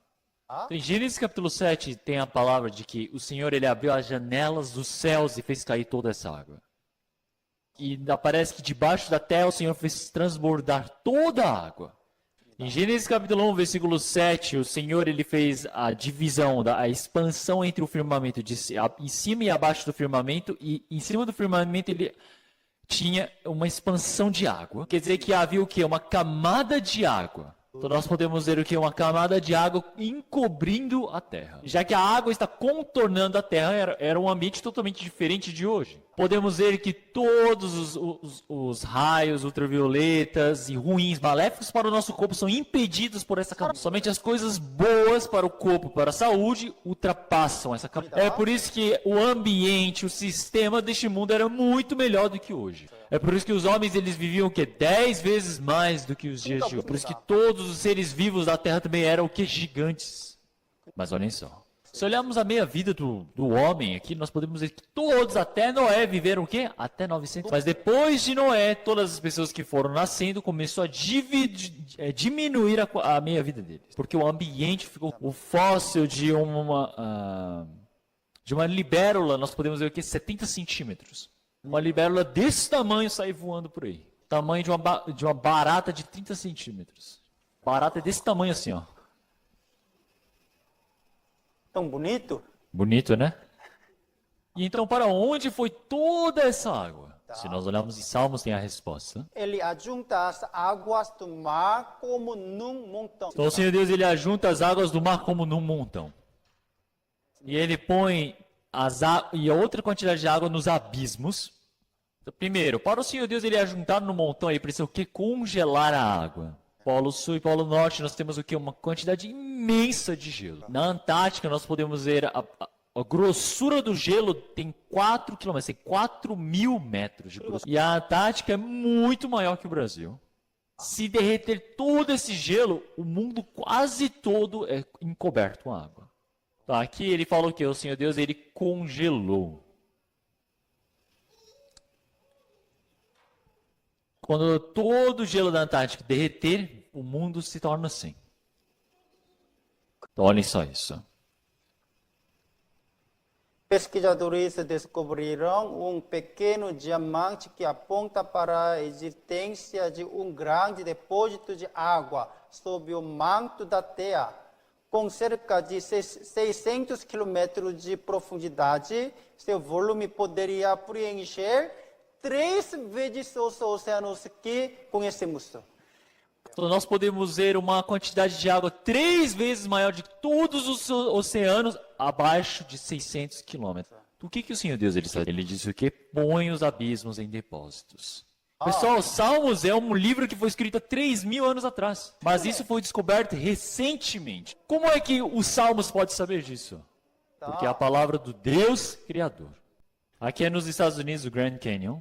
S2: Em Gênesis capítulo 7 tem a palavra de que o Senhor ele abriu as janelas dos céus e fez cair toda essa água. E ainda parece que debaixo da terra o Senhor fez transbordar toda a água. Em Gênesis capítulo 1, versículo 7, o Senhor ele fez a divisão, a expansão entre o firmamento, em cima e abaixo do firmamento, e em cima do firmamento ele tinha uma expansão de água. Quer dizer que havia o quê? Uma camada de água. Então nós podemos ver o que? Uma camada de água encobrindo a terra. Já que a água está contornando a terra, era um ambiente totalmente diferente de hoje. Podemos ver que todos os raios ultravioletas e ruins, maléficos para o nosso corpo são impedidos por essa camada. Somente as coisas boas para o corpo, para a saúde, ultrapassam essa camada. É por isso que o ambiente, o sistema deste mundo era muito melhor do que hoje. É por isso que os homens eles viviam o quê? 10 vezes mais do que os dias de hoje. Por isso que todos os seres vivos da Terra também eram o quê? Gigantes. Mas olhem só. Se olharmos a meia-vida do homem aqui, nós podemos ver que todos até Noé viveram o quê? Até 900. Mas depois de Noé, todas as pessoas que foram nascendo começou a diminuir a meia-vida deles. Porque o ambiente ficou... O fóssil de uma libélula, nós podemos ver o quê? 70 centímetros. Uma libélula desse tamanho sai voando por aí. Tamanho de uma barata de 30 centímetros. Barata é desse tamanho assim, ó.
S1: Tão bonito?
S2: Bonito, né? E então, para onde foi toda essa água? Se nós olharmos em Salmos, tem a resposta.
S1: Ele ajunta as águas do mar como num montão.
S2: Então, o Senhor Deus, ele ajunta as águas do mar como num montão. E ele põe e a outra quantidade de água nos abismos. Então, primeiro, para o Senhor Deus, ele ajuntar no montão, ele precisa o quê? Congelar a água. Polo Sul e Polo Norte, nós temos o quê? Uma quantidade imensa de gelo. Na Antártica, nós podemos ver a grossura do gelo tem 4 quilômetros, tem 4.000 metros de grossura. E a Antártica é muito maior que o Brasil. Se derreter todo esse gelo, o mundo quase todo é encoberto com água. Então, aqui ele fala o quê? O Senhor Deus, ele congelou. Quando todo o gelo da Antártica derreter, o mundo se torna assim. Então, olhem só isso.
S1: Pesquisadores descobriram pequeno diamante que aponta para a existência de grande depósito de água sob o manto da Terra. Com cerca de 600 quilômetros de profundidade, seu volume poderia preencher 3 vezes os oceanos que conhecemos.
S2: Então, nós podemos ver uma quantidade de água 3 vezes maior de todos os oceanos abaixo de 600 quilômetros. O que o Senhor Deus ele faz? Ele diz o quê? Põe os abismos em depósitos. Pessoal, Salmos é um livro que foi escrito há 3.000 anos atrás. Mas isso foi descoberto recentemente. Como é que os Salmos pode saber disso? Porque é a palavra do Deus Criador. Aqui é nos Estados Unidos, o Grand Canyon.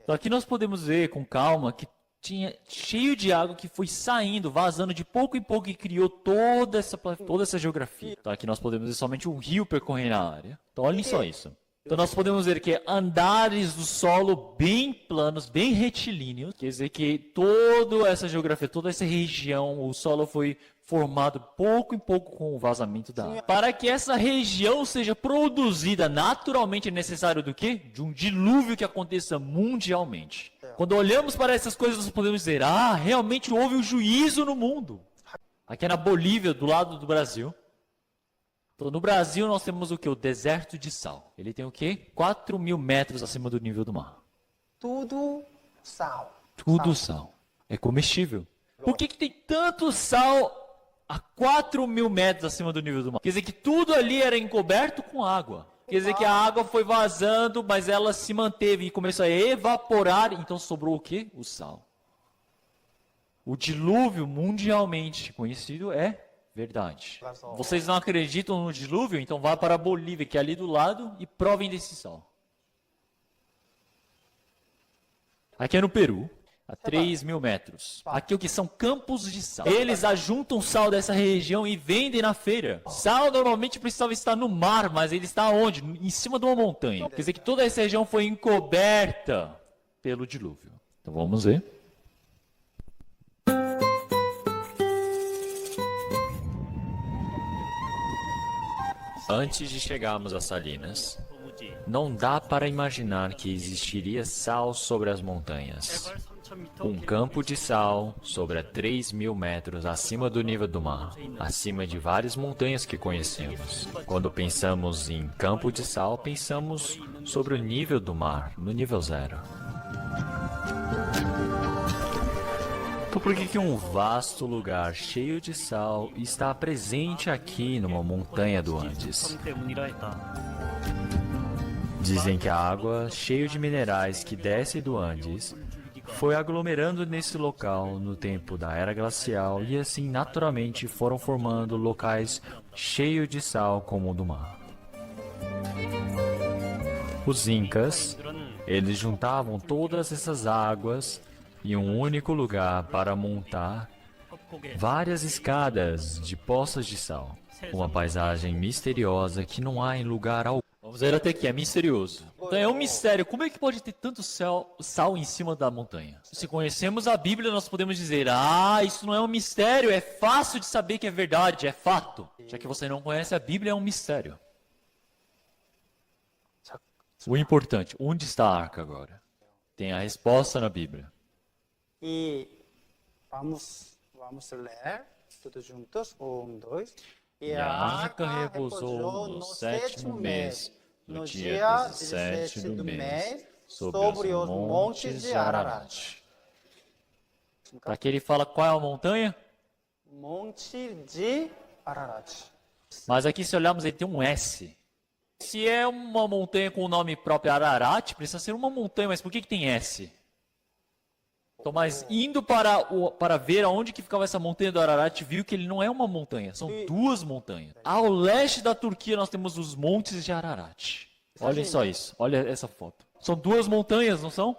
S2: Então aqui nós podemos ver com calma que tinha cheio de água que foi saindo, vazando de pouco em pouco e criou toda essa geografia. Então aqui nós podemos ver somente um rio percorrendo a área. Então olhem só isso. Então nós podemos ver que andares do solo bem planos, bem retilíneos. Quer dizer que toda essa geografia, toda essa região, o solo foi formado pouco em pouco com o vazamento da água. Para que essa região seja produzida naturalmente é necessário do quê? De um dilúvio que aconteça mundialmente. Quando olhamos para essas coisas, nós podemos dizer, realmente houve um juízo no mundo. Aqui é na Bolívia, do lado do Brasil. Então, no Brasil, nós temos o quê? O deserto de sal. Ele tem o quê? 4.000 metros acima do nível do mar.
S1: Tudo sal.
S2: Tudo sal. É comestível. Por que tem tanto sal a 4.000 metros acima do nível do mar? Quer dizer que tudo ali era encoberto com água. Quer dizer que a água foi vazando, mas ela se manteve e começou a evaporar. Então sobrou o quê? O sal. O dilúvio mundialmente conhecido é verdade. Vocês não acreditam no dilúvio? Então vá para a Bolívia, que é ali do lado, e provem desse sal. Aqui é no Peru, a 3.000 metros. Aqui o que são campos de sal. Eles ajuntam sal dessa região e vendem na feira. Sal normalmente precisava estar no mar, mas ele está onde? Em cima de uma montanha. Quer dizer que toda essa região foi encoberta pelo dilúvio. Então vamos ver. Antes de chegarmos a Salinas, Não dá para imaginar que existiria sal sobre as montanhas. Um campo de sal sobre a 3.000 metros acima do nível do mar, acima de várias montanhas que conhecemos. Quando pensamos em campo de sal, pensamos sobre o nível do mar, no nível zero. Então por que um vasto lugar cheio de sal está presente aqui numa montanha do Andes? Dizem que a água, cheia de minerais que desce do Andes, foi aglomerando nesse local no tempo da era glacial e assim naturalmente foram formando locais cheios de sal como o do mar. Os Incas, eles juntavam todas essas águas em um único lugar para montar várias escadas de poças de sal. Uma paisagem misteriosa que não há em lugar algum. Vamos ver até aqui, é misterioso. Então é um mistério. Como é que pode ter tanto sal em cima da montanha? Se conhecemos a Bíblia, nós podemos dizer: ah, isso não é um mistério, é fácil de saber que é verdade, é fato. Já que você não conhece a Bíblia, é um mistério. O importante, onde está a arca agora? Tem a resposta na Bíblia.
S1: E vamos ler todos juntos. 1, 2.
S2: E a arca repousou no 7º mês, no dia 17 do mês, sobre os montes de Ararat. Aqui ele fala qual é a montanha?
S1: Monte de Ararat.
S2: Mas aqui se olharmos ele tem um S. Se é uma montanha com o nome próprio Ararat, precisa ser uma montanha, mas por que tem S? Então, mas indo para ver aonde que ficava essa montanha do Ararat, viu que ele não é uma montanha, são duas montanhas. Ao leste da Turquia nós temos os montes de Ararat. Olhem só isso, olha essa foto. São duas montanhas, não são?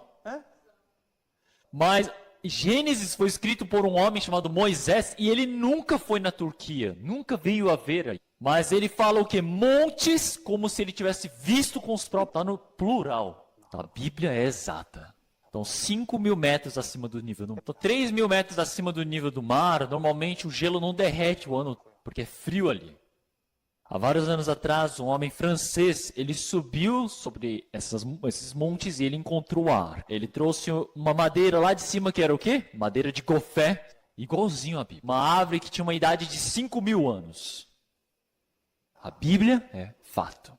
S2: Mas Gênesis foi escrito por um homem chamado Moisés e ele nunca foi na Turquia, nunca veio a ver aí. Mas ele fala o que? Montes, como se ele tivesse visto com os próprios, está no plural. A Bíblia é exata. Então, 5.000 metros acima do nível do mar. Então, 3.000 metros acima do nível do mar, normalmente o gelo não derrete o ano, porque é frio ali. Há vários anos atrás, um homem francês, ele subiu sobre esses montes e ele encontrou ar. Ele trouxe uma madeira lá de cima que era o quê? Madeira de gofé, igualzinho à Bíblia. Uma árvore que tinha uma idade de 5.000 anos. A Bíblia é fato.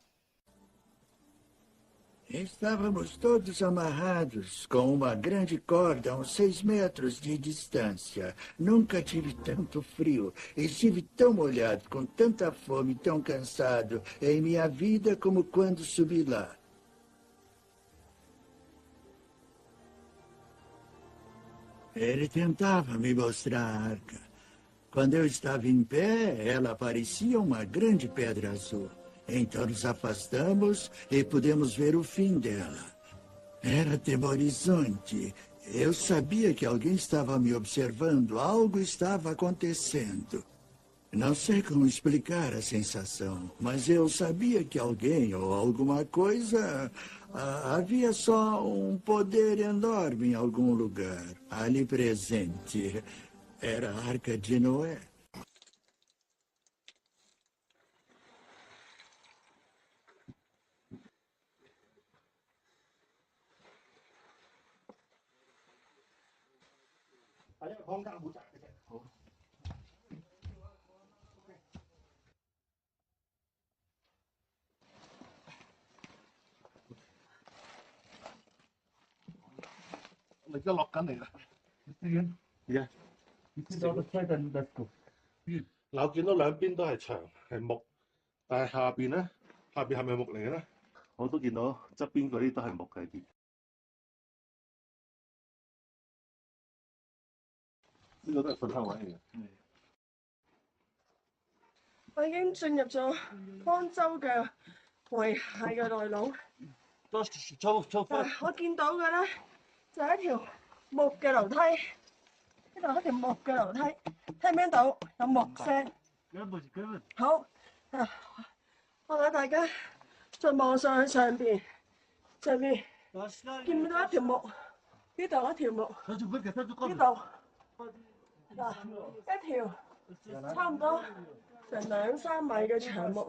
S8: Estávamos todos amarrados com uma grande corda a uns 6 metros de distância. Nunca tive tanto frio. Estive tão molhado, com tanta fome, tão cansado em minha vida como quando subi lá. Ele tentava me mostrar a arca. Quando eu estava em pé, ela parecia uma grande pedra azul. Então nos afastamos e pudemos ver o fim dela. Era atemorizante. Eu sabia que alguém estava me observando, algo estava acontecendo. Não sei como explicar a sensação, mas eu sabia que alguém ou alguma coisa... havia só um poder enorme em algum lugar, ali presente. Era a Arca de Noé.
S9: 我已經進入咗方舟嘅遺骸嘅內籠。我見到嘅咧就係一條木嘅樓梯，呢度一條木嘅樓梯，聽唔聽到有木聲？好，我帶大家再望上去上邊，見唔到一條木？呢度一條木，呢度嗱一條差唔多成2、3米嘅長木。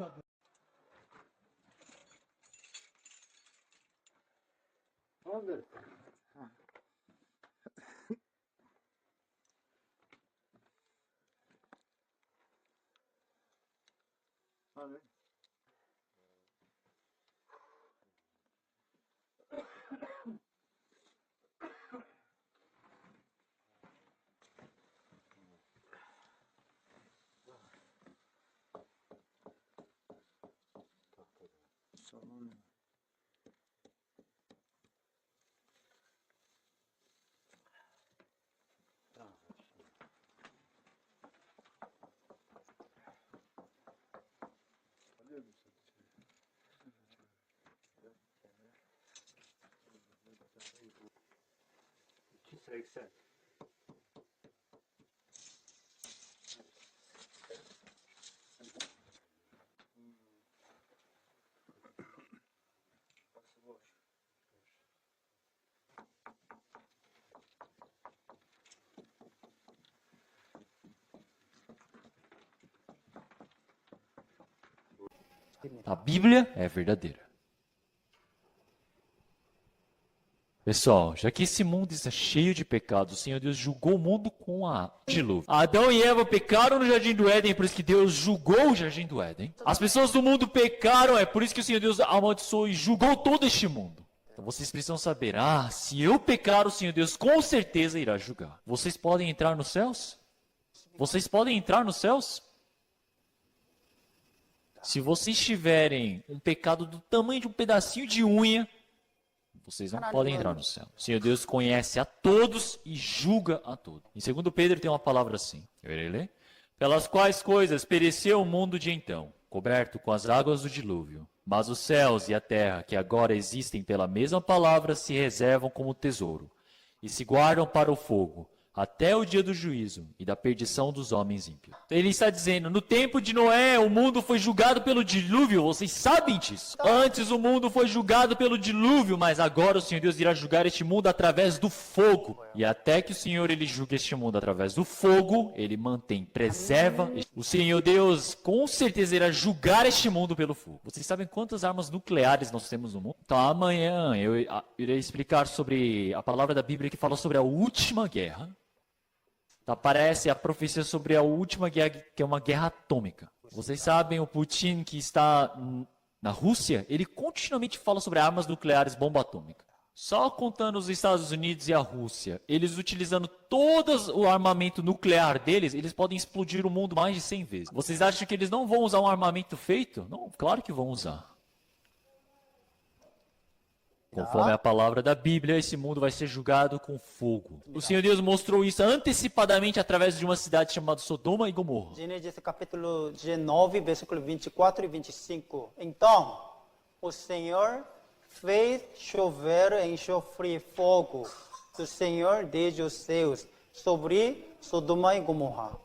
S2: A Bíblia é verdadeira. Pessoal, já que esse mundo está cheio de pecados, o Senhor Deus julgou o mundo com a dilúvio. Adão e Eva pecaram no Jardim do Éden, é por isso que Deus julgou o Jardim do Éden. As pessoas do mundo pecaram, é por isso que o Senhor Deus amaldiçoou e julgou todo este mundo. Então vocês precisam saber, se eu pecar, o Senhor Deus com certeza irá julgar. Vocês podem entrar nos céus? Vocês podem entrar nos céus? Se vocês tiverem um pecado do tamanho de um pedacinho de unha, vocês não podem entrar no céu. O Senhor Deus conhece a todos e julga a todos. Em 2 Pedro tem uma palavra assim. Eu irei ler. Pelas quais coisas pereceu o mundo de então, coberto com as águas do dilúvio. Mas os céus e a terra, que agora existem pela mesma palavra, se reservam como tesouro e se guardam para o fogo, até o dia do juízo e da perdição dos homens ímpios. Ele está dizendo, no tempo de Noé, o mundo foi julgado pelo dilúvio, vocês sabem disso. Antes o mundo foi julgado pelo dilúvio, mas agora o Senhor Deus irá julgar este mundo através do fogo. E até que o Senhor ele julgue este mundo através do fogo, ele mantém, preserva. O Senhor Deus com certeza irá julgar este mundo pelo fogo. Vocês sabem quantas armas nucleares nós temos no mundo? Então amanhã eu irei explicar sobre a palavra da Bíblia que fala sobre a última guerra. Aparece a profecia sobre a última guerra, que é uma guerra atômica. Vocês sabem, o Putin, que está na Rússia, ele continuamente fala sobre armas nucleares, bomba atômica. Só contando os Estados Unidos e a Rússia, eles utilizando todo o armamento nuclear deles, eles podem explodir o mundo mais de 100 vezes. Vocês acham que eles não vão usar um armamento feito? Não, claro que vão usar. Conforme a palavra da Bíblia, esse mundo vai ser julgado com fogo. O Senhor Deus mostrou isso antecipadamente através de uma cidade chamada Sodoma e Gomorra.
S1: Gênesis capítulo 19, versículo 24 e 25. Então, o Senhor fez chover enxofre e fogo do Senhor desde os céus sobre Sodoma e Gomorra.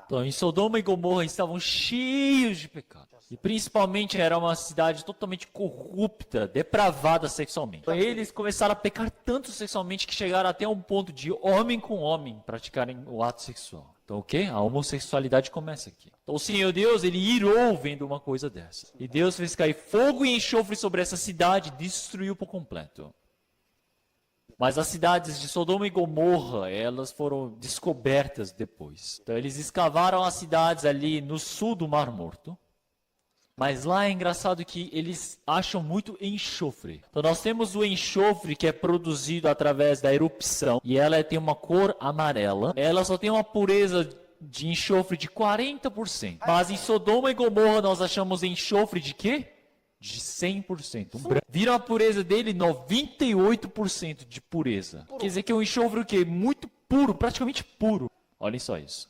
S2: Então, em Sodoma e Gomorra estavam cheios de pecado. E principalmente era uma cidade totalmente corrupta, depravada sexualmente. Então, eles começaram a pecar tanto sexualmente que chegaram até um ponto de homem com homem praticarem o ato sexual. Então o quê? A homossexualidade começa aqui. Então o Senhor Deus, ele irou vendo uma coisa dessa. E Deus fez cair fogo e enxofre sobre essa cidade e destruiu por completo. Mas as cidades de Sodoma e Gomorra, elas foram descobertas depois. Então eles escavaram as cidades ali no sul do Mar Morto. Mas lá é engraçado que eles acham muito enxofre. Então nós temos o enxofre que é produzido através da erupção. E ela tem uma cor amarela. Ela só tem uma pureza de enxofre de 40%. Mas em Sodoma e Gomorra nós achamos enxofre de quê? De 100%. Vira a pureza dele 98% de pureza. Quer dizer que é um enxofre o quê? Muito puro, praticamente puro. Olhem só isso.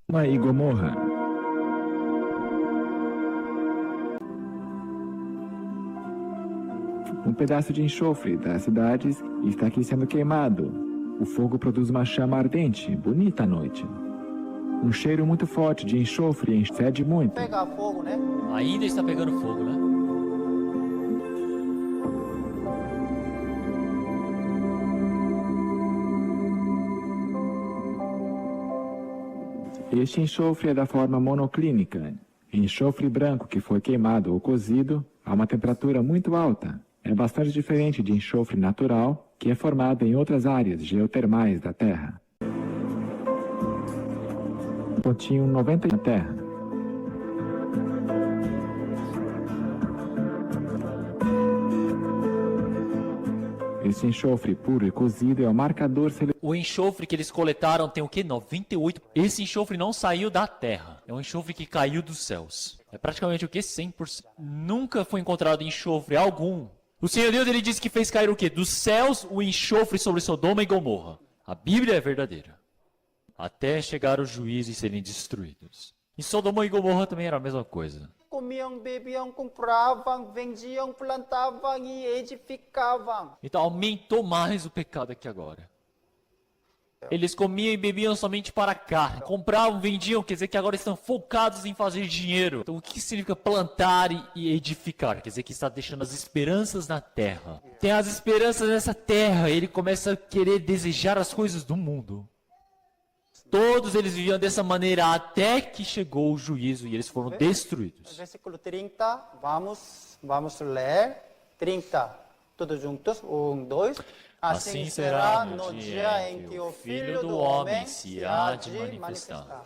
S10: Sodoma e Gomorra. Um pedaço de enxofre das cidades está aqui sendo queimado. O fogo produz uma chama ardente, bonita à noite. Um cheiro muito forte de enxofre fede muito.
S1: Pega fogo, né?
S2: Ainda está pegando fogo, né?
S10: Este enxofre é da forma monoclínica. Enxofre branco que foi queimado ou cozido a uma temperatura muito alta. é bastante diferente de enxofre natural, que é formado em outras áreas geotermais da Terra. Continham 90 na Terra. Esse enxofre puro e cozido é o marcador
S2: O enxofre que eles coletaram tem o quê? 98. Esse enxofre não saiu da terra. É um enxofre que caiu dos céus. É praticamente o quê? 100%. Nunca foi encontrado enxofre algum. O Senhor Deus, ele disse que fez cair o quê? Dos céus o enxofre sobre Sodoma e Gomorra. A Bíblia é verdadeira. Até chegar o juízo e serem destruídos. Em Sodoma e Gomorra também era a mesma coisa.
S1: Comiam, bebiam, compravam, vendiam, plantavam e edificavam.
S2: Então aumentou mais o pecado aqui agora. Eles comiam e bebiam somente para cá. Compravam, vendiam, quer dizer que agora estão focados em fazer dinheiro. Então o que significa plantar e edificar? Quer dizer que está deixando as esperanças na terra. Tem as esperanças nessa terra, ele começa a querer desejar as coisas do mundo. Todos eles viviam dessa maneira até que chegou o juízo e eles foram destruídos.
S1: Versículo 30, vamos ler. 30, todos juntos, 1, 2.
S2: Assim será no dia em que o Filho do Homem se há de manifestar.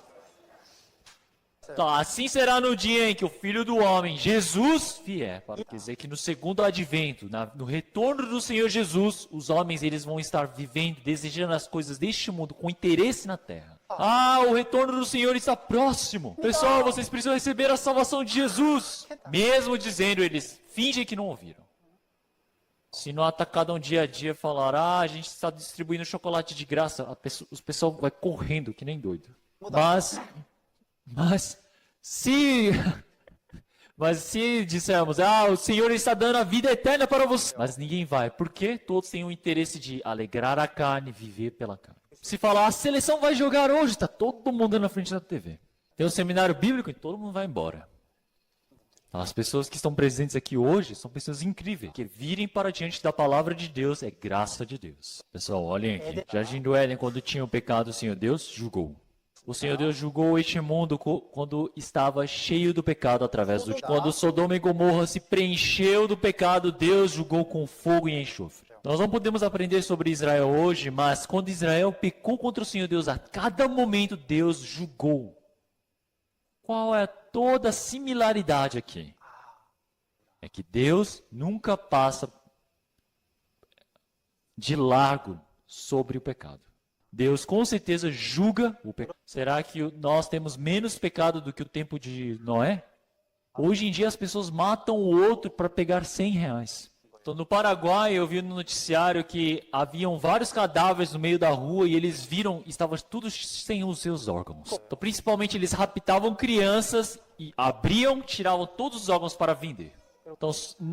S2: Então, assim será no dia em que o Filho do Homem, Jesus, vier. Quer dizer que no segundo advento, no retorno do Senhor Jesus, os homens eles vão estar vivendo, desejando as coisas deste mundo com interesse na terra. Ah, o retorno do Senhor está próximo. Pessoal, vocês precisam receber a salvação de Jesus. Mesmo dizendo, eles fingem que não ouviram. Se não atacar um dia a dia, falar, a gente está distribuindo chocolate de graça, os pessoal vai correndo que nem doido. Mas se dissermos, o Senhor está dando a vida eterna para você, mas ninguém vai, porque todos têm o interesse de alegrar a carne, viver pela carne. Se falar, a seleção vai jogar hoje, está todo mundo na frente da TV. Tem um seminário bíblico e todo mundo vai embora. As pessoas que estão presentes aqui hoje são pessoas incríveis, que virem para diante da palavra de Deus, é graça de Deus. Pessoal, olhem aqui. Jardim do Éden, quando tinha o pecado, o Senhor Deus julgou. O Senhor Deus julgou este mundo quando estava cheio do pecado através do... Quando Sodoma e Gomorra se preencheu do pecado, Deus julgou com fogo e enxofre. Nós não podemos aprender sobre Israel hoje, mas quando Israel pecou contra o Senhor Deus, a cada momento Deus julgou. Qual é toda a similaridade aqui? É que Deus nunca passa de largo sobre o pecado. Deus com certeza julga o pecado. Será que nós temos menos pecado do que o tempo de Noé? Hoje em dia as pessoas matam o outro para pegar R$100. Então, no Paraguai eu vi no noticiário que haviam vários cadáveres no meio da rua e eles viram, estavam todos sem os seus órgãos. Então, principalmente eles raptavam crianças e abriam, tiravam todos os órgãos para vender. Então,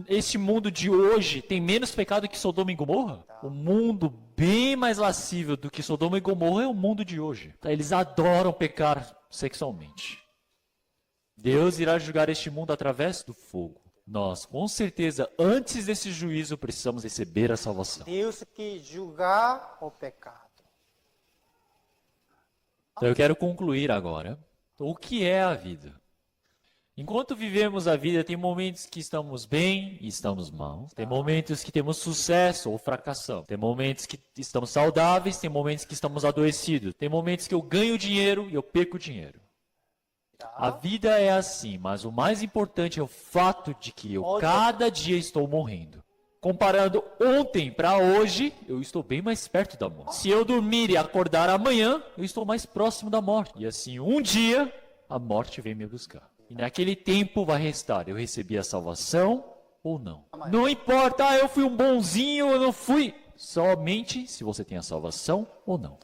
S2: este mundo de hoje tem menos pecado que Sodoma e Gomorra? O mundo bem mais lascível do que Sodoma e Gomorra é o mundo de hoje. Então, eles adoram pecar sexualmente. Deus irá julgar este mundo através do fogo. Nós, com certeza, antes desse juízo, precisamos receber a salvação.
S1: Deus que julgar o pecado.
S2: Então, eu quero concluir agora. Então, o que é a vida? Enquanto vivemos a vida, tem momentos que estamos bem e estamos mal. Tem momentos que temos sucesso ou fracassamos. Tem momentos que estamos saudáveis, tem momentos que estamos adoecidos. Tem momentos que eu ganho dinheiro e eu perco dinheiro. A vida é assim, mas o mais importante é o fato de que eu cada dia estou morrendo. Comparando ontem para hoje, eu estou bem mais perto da morte. Se eu dormir e acordar amanhã, eu estou mais próximo da morte. E assim, um dia, a morte vem me buscar. E naquele tempo vai restar, eu recebi a salvação ou não. Não importa, eu fui um bonzinho ou não fui. Somente se você tem a salvação ou não.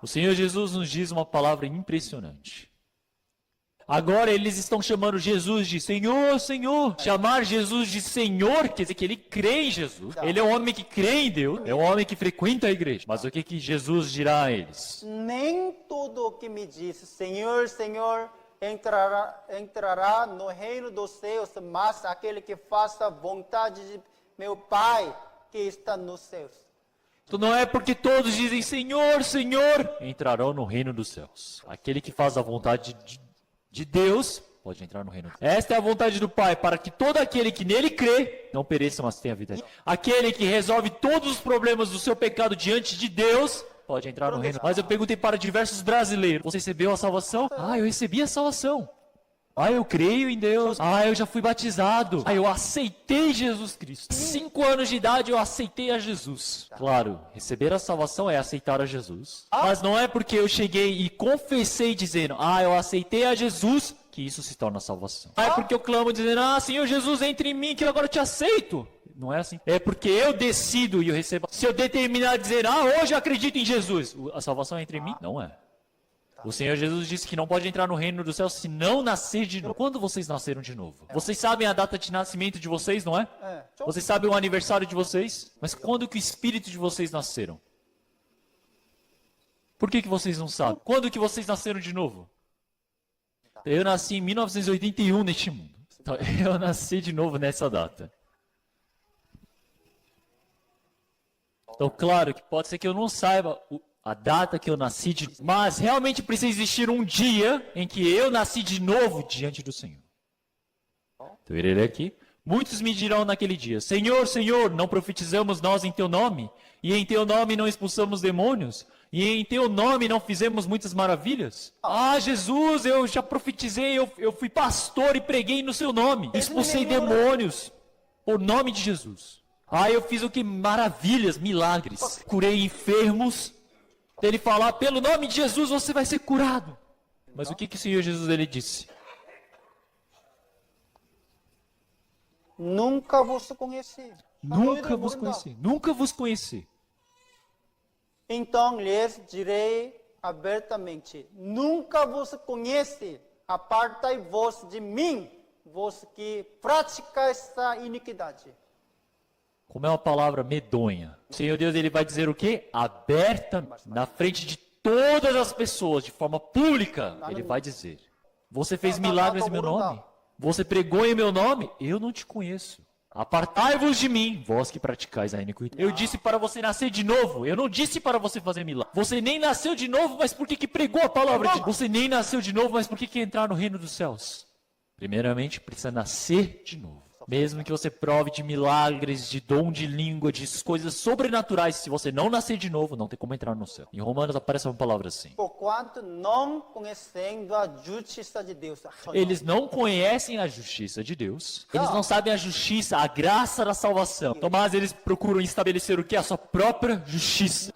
S2: O Senhor Jesus nos diz uma palavra impressionante. Agora eles estão chamando Jesus de Senhor, Senhor. Chamar Jesus de Senhor quer dizer que ele crê em Jesus. Ele é um homem que crê em Deus. É um homem que frequenta a igreja. Mas o que Jesus dirá a eles?
S1: Nem tudo o que me diz Senhor, Senhor entrará no reino dos céus, mas aquele que faça a vontade de meu Pai que está nos céus.
S2: Então não é porque todos dizem Senhor, Senhor, entrarão no reino dos céus. Aquele que faz a vontade de Deus pode entrar no reino. Esta é a vontade do Pai, para que todo aquele que nele crê não pereça, mas tenha vida. Aquele que resolve todos os problemas do seu pecado diante de Deus pode entrar no reino. Mas eu perguntei para diversos brasileiros: você recebeu a salvação? Ah, eu recebi a salvação. Ah, eu creio em Deus. Ah, eu já fui batizado. Ah, eu aceitei Jesus Cristo. 5 anos de idade eu aceitei a Jesus. Claro, receber a salvação é aceitar a Jesus. Mas não é porque eu cheguei e confessei dizendo: ah, eu aceitei a Jesus, que isso se torna salvação. Não é porque eu clamo dizendo: ah, Senhor Jesus, entre em mim que agora eu te aceito. Não é assim. É porque eu decido e eu recebo. Se eu determinar dizer: ah, hoje eu acredito em Jesus, a salvação é entre mim? Não é. O Senhor Jesus disse que não pode entrar no reino dos céus se não nascer de novo. Quando vocês nasceram de novo? Vocês sabem a data de nascimento de vocês, não é? Vocês sabem o aniversário de vocês? Mas quando que o espírito de vocês nasceram? Por que vocês não sabem? Quando que vocês nasceram de novo? Eu nasci em 1981 neste mundo. Então, eu nasci de novo nessa data. Então, claro que pode ser que eu não saiba a data que eu nasci, mas realmente precisa existir um dia em que eu nasci de novo diante do Senhor. Então, eu irei ler aqui. Muitos me dirão naquele dia: Senhor, Senhor, não profetizamos nós em Teu nome? E em Teu nome não expulsamos demônios? E em Teu nome não fizemos muitas maravilhas? Ah, Jesus, eu já profetizei, eu fui pastor e preguei no Seu nome. Expulsei demônios por nome de Jesus. Ah, eu fiz o que? Maravilhas, milagres. Curei enfermos. Ele falar: pelo nome de Jesus você vai ser curado. Mas o que o Senhor Jesus ele disse?
S1: Nunca vos conheci.
S2: Nunca vos conheci. Nunca vos conheci.
S1: Então lhes direi abertamente: nunca vos conheci. Apartai-vos de mim, vos que praticais esta iniquidade.
S2: Como é uma palavra medonha. O Senhor Deus ele vai dizer o quê? Aberta na frente de todas as pessoas, de forma pública. Ele vai dizer: você fez milagres em meu nome? Você pregou em meu nome? Eu não te conheço. Apartai-vos de mim, vós que praticais a iniquidade. Eu disse para você nascer de novo. Eu não disse para você fazer milagre. Você nem nasceu de novo, mas por que pregou a palavra de Deus? Você nem nasceu de novo, mas por que entrar no reino dos céus? Primeiramente, precisa nascer de novo. Mesmo que você prove de milagres, de dom de língua, de coisas sobrenaturais, se você não nascer de novo, não tem como entrar no céu. Em Romanos aparece uma palavra assim.
S1: Porquanto não conhecendo a justiça de Deus.
S2: Eles não conhecem a justiça de Deus. Eles não sabem a justiça, a graça da salvação. Tomás, eles procuram estabelecer o que? A sua própria justiça.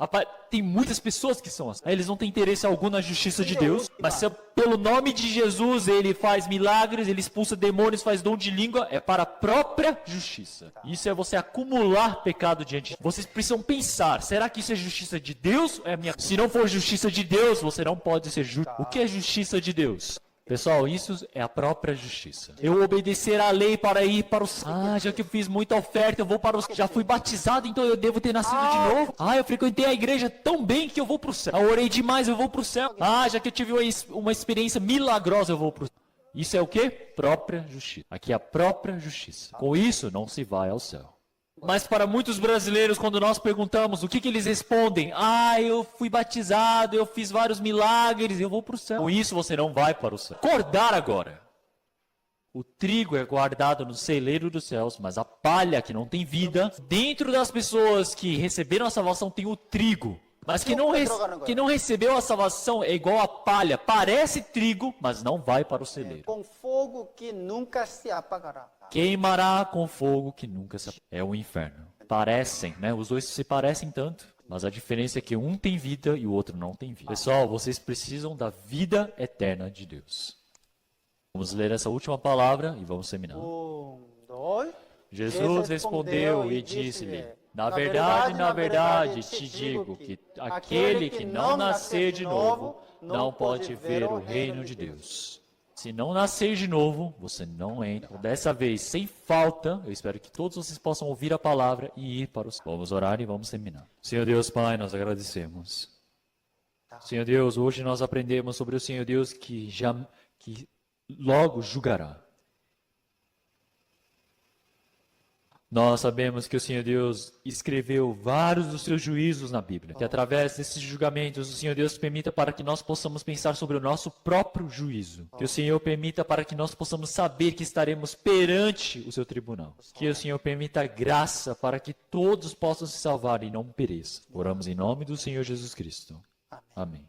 S2: Tem muitas pessoas que são assim. Eles não têm interesse algum na justiça de Deus. Mas se pelo nome de Jesus ele faz milagres, ele expulsa demônios, faz dom de língua, é para a própria justiça. Isso é você acumular pecado diante de Deus. Vocês precisam pensar: será que isso é justiça de Deus? Ou é minha? Se não for justiça de Deus, você não pode ser justo. O que é justiça de Deus? Pessoal, isso é a própria justiça. Eu obedecer à lei para ir para o céu. Ah, já que eu fiz muita oferta, eu vou para o céu. Já fui batizado, então eu devo ter nascido de novo. Ah, eu frequentei a igreja tão bem que eu vou para o céu. Eu orei demais, eu vou para o céu. Ah, já que eu tive uma experiência milagrosa, eu vou para o céu. Isso é o quê? Própria justiça. Aqui é a própria justiça. Com isso, não se vai ao céu. Mas para muitos brasileiros, quando nós perguntamos, o que eles respondem? Ah, eu fui batizado, eu fiz vários milagres, eu vou para o céu. Com isso você não vai para o céu. Acordar agora. O trigo é guardado no celeiro dos céus, mas a palha que não tem vida, dentro das pessoas que receberam a salvação tem o trigo. Mas que não recebeu a salvação é igual a palha. Parece trigo, mas não vai para o celeiro.
S1: Com fogo que nunca se apagará.
S2: Queimará com fogo que nunca se apagará. É o inferno. Parecem, né? Os dois se parecem tanto. Mas a diferença é que um tem vida e o outro não tem vida. Pessoal, vocês precisam da vida eterna de Deus. Vamos ler essa última palavra e vamos terminar.
S1: 1, 2.
S2: Jesus respondeu e disse-lhe: na verdade, te digo que aquele que não nascer de novo não pode ver o reino de Deus. Se não nascer de novo, você não entra. Dessa vez, sem falta, eu espero que todos vocês possam ouvir a palavra e ir para os... Vamos orar e vamos terminar. Senhor Deus, Pai, nós agradecemos. Senhor Deus, hoje nós aprendemos sobre o Senhor Deus que logo julgará. Nós sabemos que o Senhor Deus escreveu vários dos seus juízos na Bíblia. Que através desses julgamentos o Senhor Deus permita para que nós possamos pensar sobre o nosso próprio juízo. Que o Senhor permita para que nós possamos saber que estaremos perante o seu tribunal. Que o Senhor permita graça para que todos possam se salvar e não pereçam. Oramos em nome do Senhor Jesus Cristo. Amém.